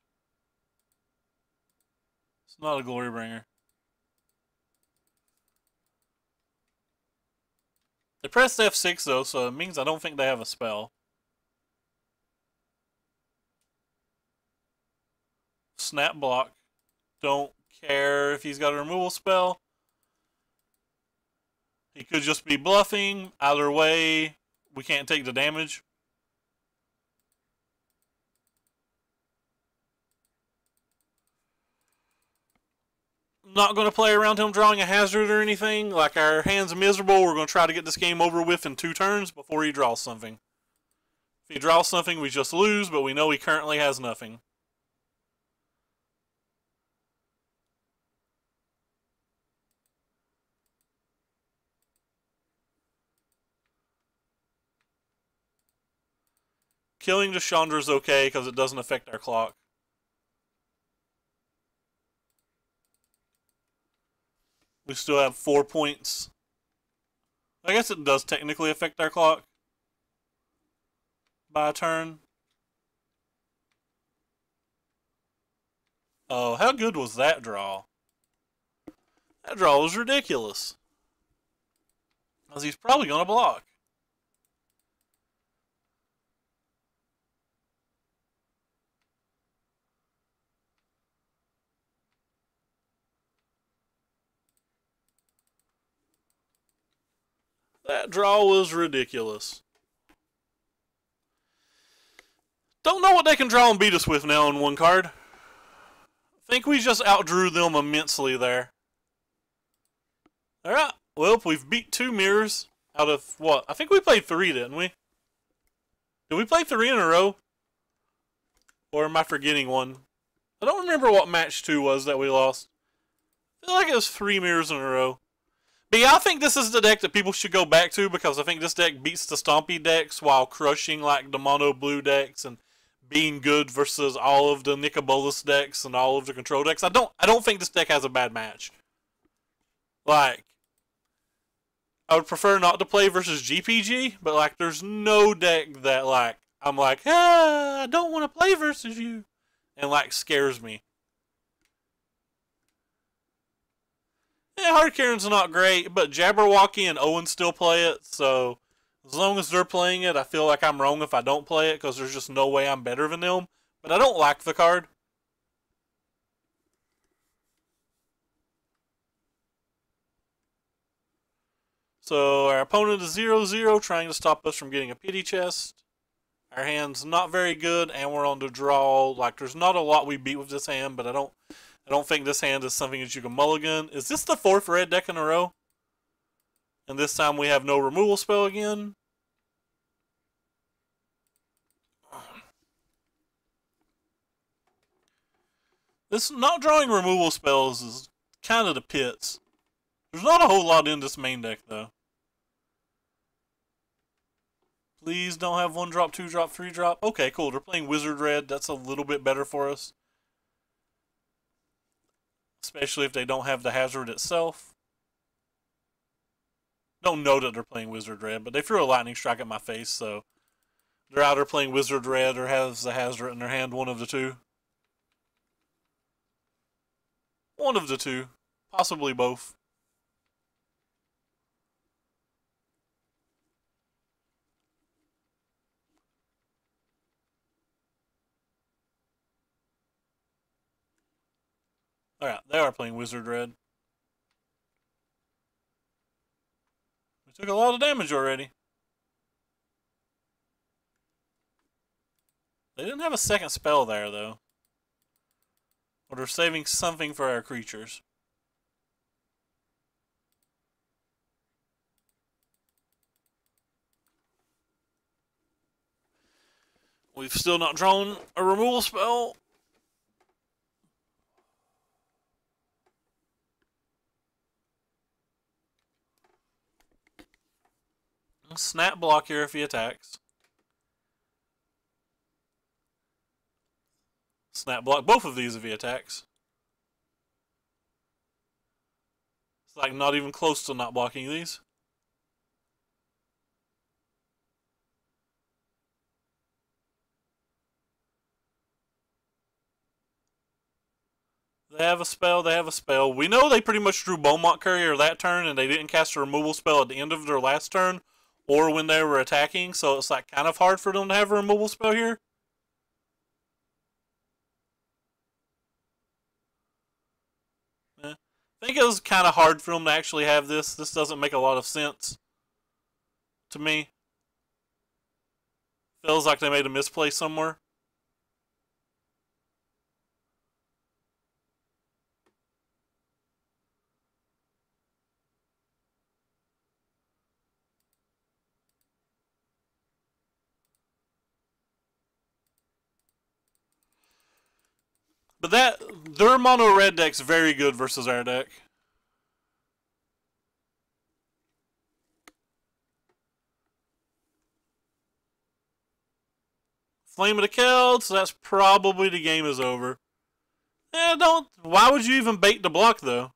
It's not a Glorybringer. They pressed F6 though, so it means I don't think they have a spell. Snap block. Don't care if he's got a removal spell. He could just be bluffing. Either way, we can't take the damage. Not going to play around him drawing a hazard or anything. Like, our hand's miserable. We're going to try to get this game over with in 2 turns before he draws something. If he draws something, we just lose, but we know he currently has nothing. Killing Deshandra's okay because it doesn't affect our clock. We still have 4 points. I guess it does technically affect our clock by a turn. Oh, how good was that draw? That draw was ridiculous. Because he's probably going to block. That draw was ridiculous. Don't know what they can draw and beat us with now in 1 card. think we just outdrew them immensely there. Alright, well, we've beat 2 mirrors out of what? I think we played 3, didn't we? Did we play 3 in a row? Or am I forgetting one? I don't remember what match 2 was that we lost. I feel like it was 3 mirrors in a row. But yeah, I think this is the deck that people should go back to because I think this deck beats the Stompy decks while crushing like the mono blue decks and being good versus all of the Nicobolus decks and all of the control decks. I don't think this deck has a bad match. Like, I would prefer not to play versus GPG, but like there's no deck that like I'm like, I don't want to play versus you and like scares me. Yeah, Hard Karen's not great, but Jabberwocky and Owen still play it, so as long as they're playing it, I feel like I'm wrong if I don't play it, because there's just no way I'm better than them. But I don't like the card. So our opponent is 0-0, trying to stop us from getting a pity chest. Our hand's not very good, and we're on the draw. Like, there's not a lot we beat with this hand, but I don't think this hand is something that you can mulligan. Is this the 4th red deck in a row? And this time we have no removal spell again. This not drawing removal spells is kind of the pits. There's not a whole lot in this main deck, though. Please don't have 1-drop, 2-drop, 3-drop. Okay, cool. They're playing Wizard Red. That's a little bit better for us. Especially if they don't have the hazard itself. Don't know that they're playing Wizard Red, but they threw a Lightning Strike at my face, so they're either playing Wizard Red or has the hazard in their hand, one of the two. One of the two. Possibly both. Alright, they are playing Wizard Red. We took a lot of damage already. They didn't have a second spell there, though. Or they're saving something for our creatures. We've still not drawn a removal spell. Snap block here if he attacks. Snap block both of these if he attacks. It's like not even close to not blocking these. They have a spell, they have a spell. We know they pretty much drew Beaumont Courier that turn and they didn't cast a removal spell at the end of their last turn or when they were attacking, so it's like kind of hard for them to have a removal spell here. I think it was kind of hard for them to actually have this. This doesn't make a lot of sense to me. Feels like they made a misplay somewhere. But their mono red deck's very good versus our deck. Flame of the Celts, so that's probably the game is over. Why would you even bait the block, though?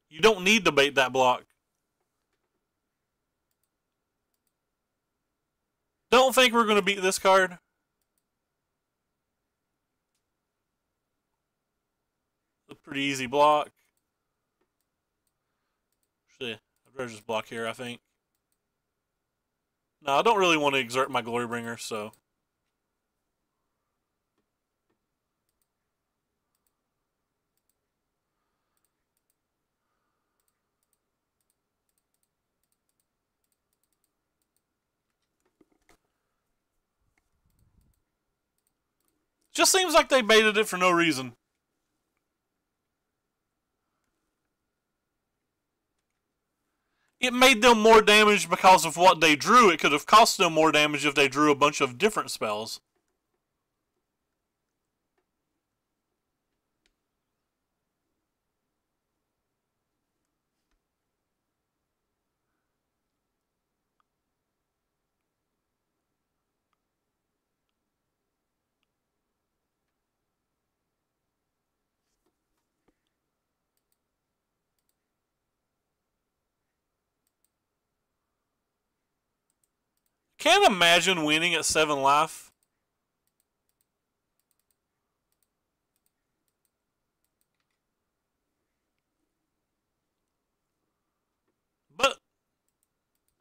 You don't need to bait that block. Don't think we're going to beat this card. A pretty easy block. Actually, I'd rather just block here, I think. No, I don't really want to exert my Glorybringer, so... Just seems like they baited it for no reason. It made them more damage because of what they drew. It could have cost them more damage if they drew a bunch of different spells. Can't imagine winning at 7 life. But,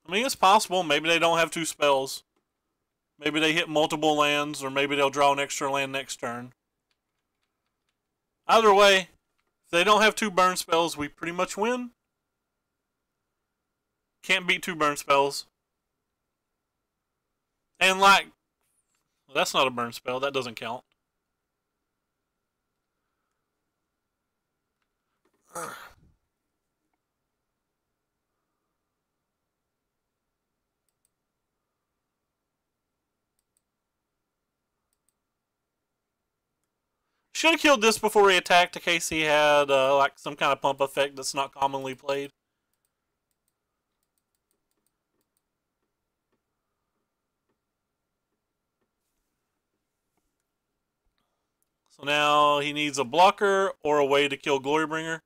I mean, it's possible. Maybe they don't have 2 spells. Maybe they hit multiple lands, or maybe they'll draw an extra land next turn. Either way, if they don't have 2 burn spells, we pretty much win. Can't beat 2 burn spells. And like, well, that's not a burn spell. That doesn't count. Should have killed this before he attacked in case he had like some kind of pump effect that's not commonly played. So now he needs a blocker or a way to kill Glorybringer.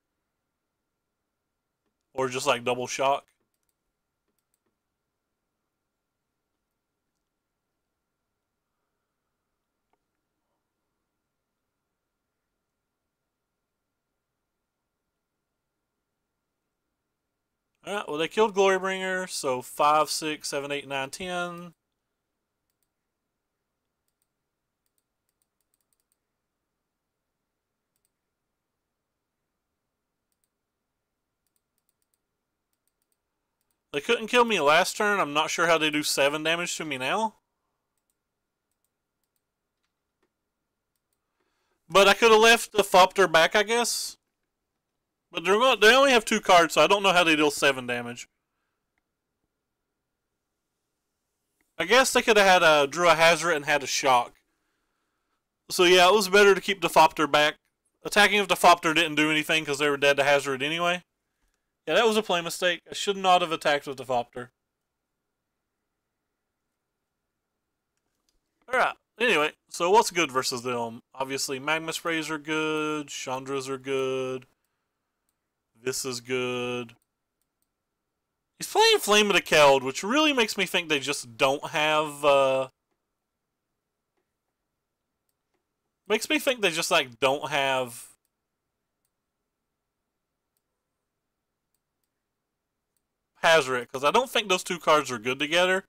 Or just like double shock. Alright, well they killed Glorybringer, so 5, 6, 7, 8, 9, 10. They couldn't kill me last turn. I'm not sure how they do 7 damage to me now. But I could have left the Thopter back, I guess. But they only have 2 cards, so I don't know how they deal 7 damage. I guess they could have had drew a Hazoret and had a shock. So yeah, it was better to keep the Thopter back. Attacking if the Thopter didn't do anything because they were dead to Hazoret anyway. Yeah, that was a play mistake. I should not have attacked with the Thopter. Alright, anyway, so what's good versus them? Obviously, Magma Sprays are good, Chandras are good, this is good. He's playing Flame of the Keld, which really makes me think they just don't have, makes me think they just, like, don't have Hazoret, because I don't think those 2 cards are good together,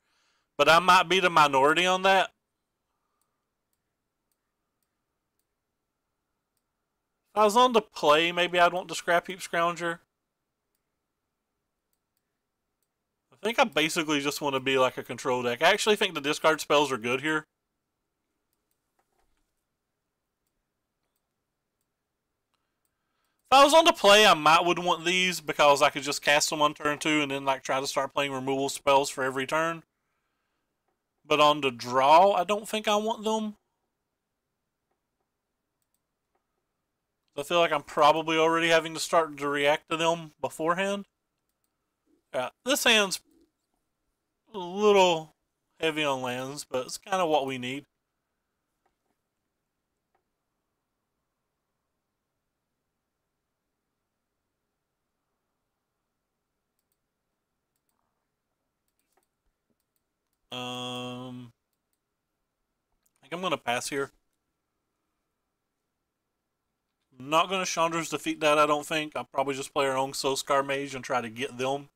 but I might be the minority on that. If I was on to play, maybe I'd want the Scrap Heap Scrounger. I think I basically just want to be like a control deck. I actually think the discard spells are good here. If I was on to play, I would want these because I could just cast them on turn 2 and then like try to start playing removal spells for every turn. But on the draw, I don't think I want them. I feel like I'm probably already having to start to react to them beforehand. Yeah, this hand's a little heavy on lands, but it's kind of what we need. I think I'm going to pass here. I'm not going to Chandra's defeat that, I don't think. I'll probably just play our own Soulscar Mage and try to get them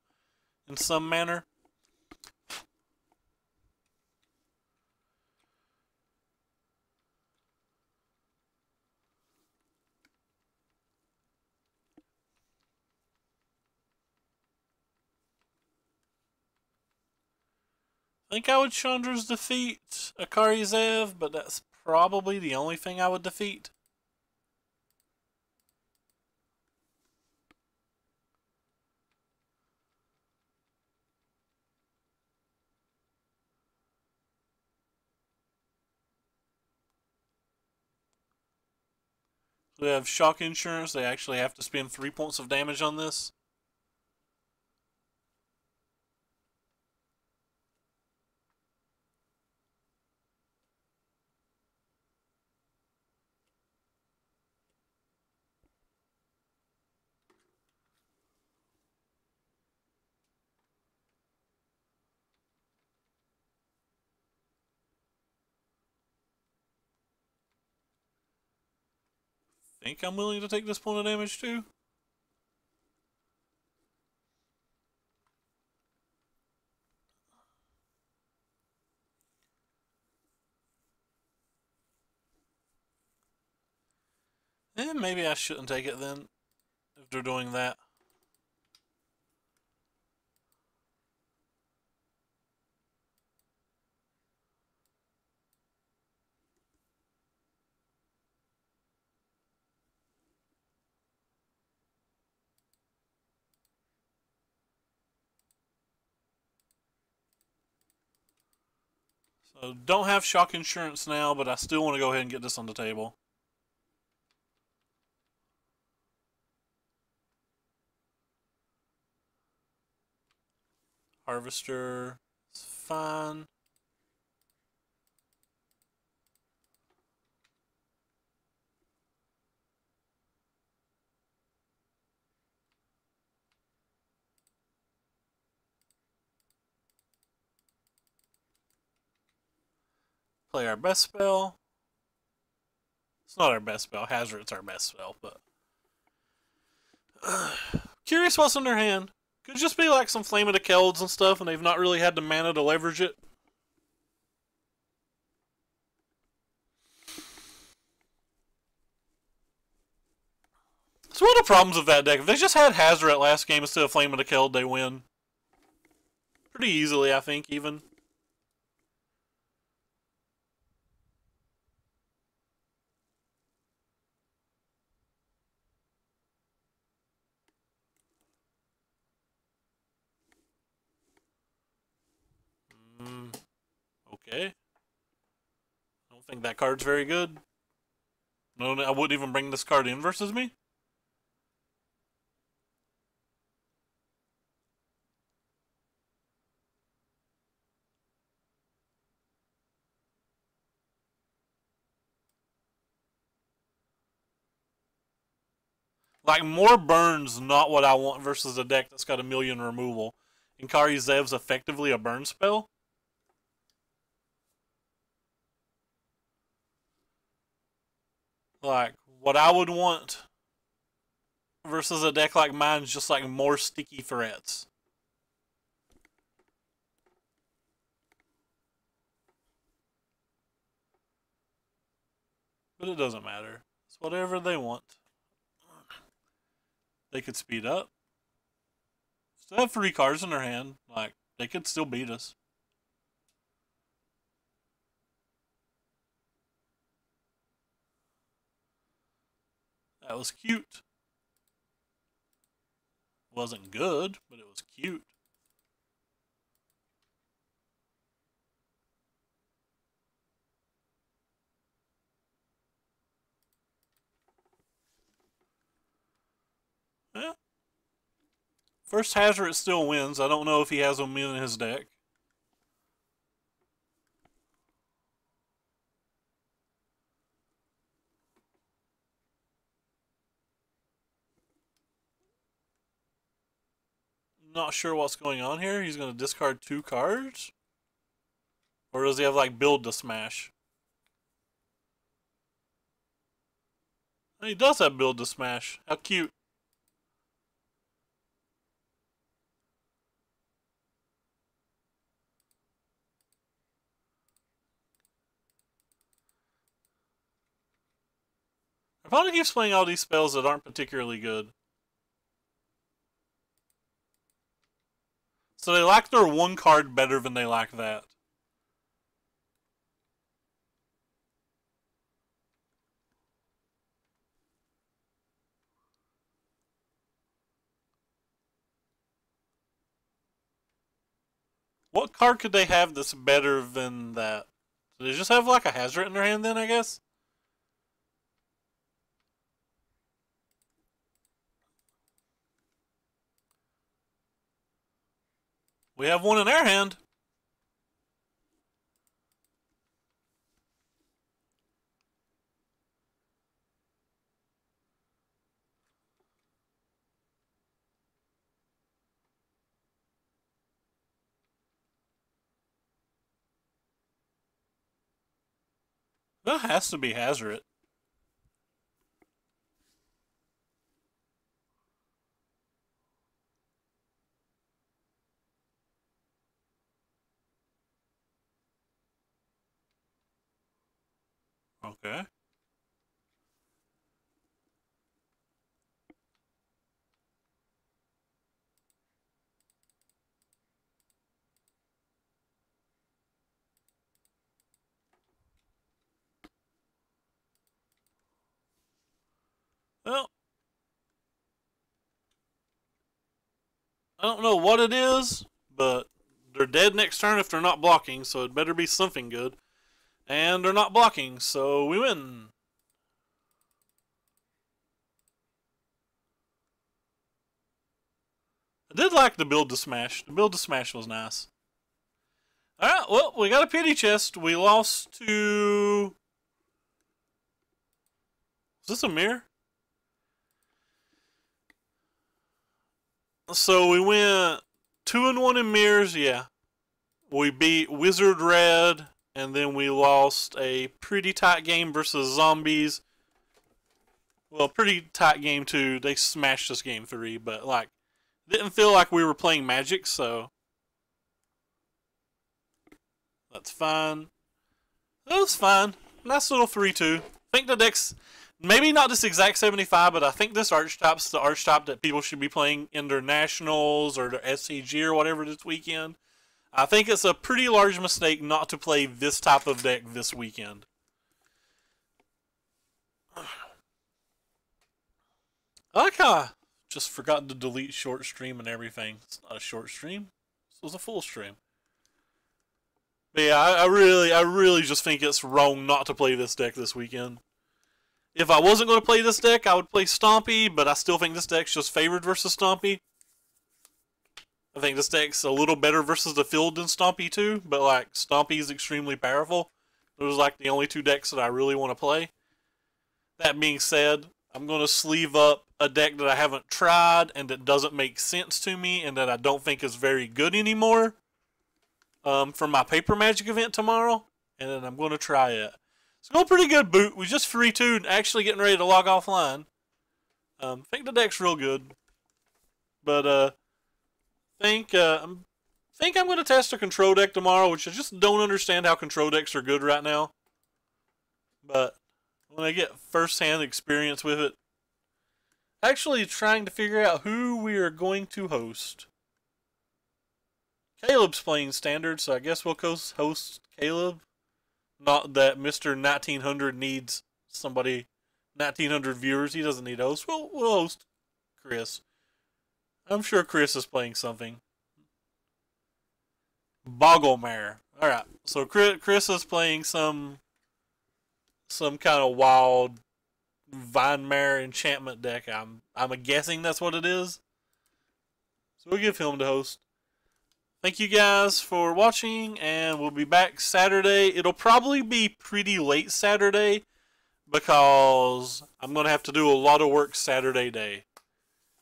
in some manner. I think I would Chandra's defeat Akari Zev, but that's probably the only thing I would defeat. They have shock insurance. They actually have to spend 3 points of damage on this. Think I'm willing to take this point of damage too? Maybe I shouldn't take it then, if they're doing that. So don't have shock insurance now, but I still want to go ahead and get this on the table. Harvester is fine. Play our best spell. It's not our best spell. Hazard's our best spell, but curious what's in their hand. Could just be like some Flame of the Kelds and stuff, and they've not really had the mana to leverage it. It's one of the problems with that deck. If they just had Hazoret last game instead of Flame of the Keld, they win. Pretty easily, I think, even. Okay. I don't think that card's very good. No, I wouldn't even bring this card in versus me. Like, more burns, not what I want versus a deck that's got a million removal. And Kari Zev's effectively a burn spell. Like, what I would want versus a deck like mine is just like more sticky threats. But it doesn't matter. It's whatever they want. They could speed up. Still have 3 cards in their hand. Like, they could still beat us. That was cute. Wasn't good, but it was cute. Yeah. First Hazoret still wins. I don't know if he has them in his deck. Not sure what's going on here. He's going to discard 2 cards? Or does he have, like, build to smash? He does have build to smash. How cute. Opponent keeps playing all these spells that aren't particularly good. So they like their 1 card better than they like that. What card could they have that's better than that? Do they just have like a Hazret in their hand then, I guess? We have one in our hand. That has to be Hazret. Okay. Well, I don't know what it is, but they're dead next turn if they're not blocking, so it better be something good. And they're not blocking, so we win. I did like the build to smash. The build to smash was nice. Alright, well, we got a pity chest. We lost to... Is this a mirror? So we went 2-1 in mirrors, yeah. We beat Wizard Red, and then we lost a pretty tight game versus Zombies. Well, pretty tight game too. They smashed us game 3, but like, didn't feel like we were playing Magic, so that's fine. That was fine. Nice little 3-2. I think the deck's maybe not this exact 75, but I think this archetype's the archetype that people should be playing in their Nationals or their SCG or whatever this weekend. I think it's a pretty large mistake not to play this type of deck this weekend. I like how I just forgot to delete short stream and everything. It's not a short stream. This was a full stream. But yeah, I really just think it's wrong not to play this deck this weekend. If I wasn't going to play this deck, I would play Stompy, but I still think this deck's just favored versus Stompy. I think this deck's a little better versus the field than Stompy too, but like, Stompy is extremely powerful. Those are like the only two decks that I really want to play. That being said, I'm going to sleeve up a deck that I haven't tried and that doesn't make sense to me and that I don't think is very good anymore for my Paper Magic event tomorrow, and then I'm going to try it. It's going pretty good, Boot. We just 3-2'd, actually getting ready to log offline. I think the deck's real good. But, think I'm going to test a control deck tomorrow, which I just don't understand how control decks are good right now. But when I get first-hand experience with it, actually trying to figure out who we are going to host. Caleb's playing standard, so I guess we'll host Caleb. Not that Mr. 1900 needs somebody, 1900 viewers. He doesn't need a host. We'll host Chris. I'm sure Chris is playing something. Bogglemare. Alright, so Chris is playing some kind of wild Vinemare enchantment deck. I'm guessing that's what it is. So we'll give him the host. Thank you guys for watching, and we'll be back Saturday. It'll probably be pretty late Saturday because I'm going to have to do a lot of work Saturday day.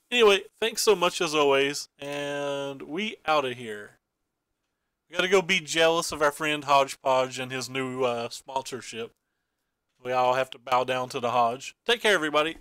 Anyway, thanks so much as always, and we out of here. We got to go be jealous of our friend Hodgepodge and his new sponsorship. We all have to bow down to the Hodge. Take care, everybody.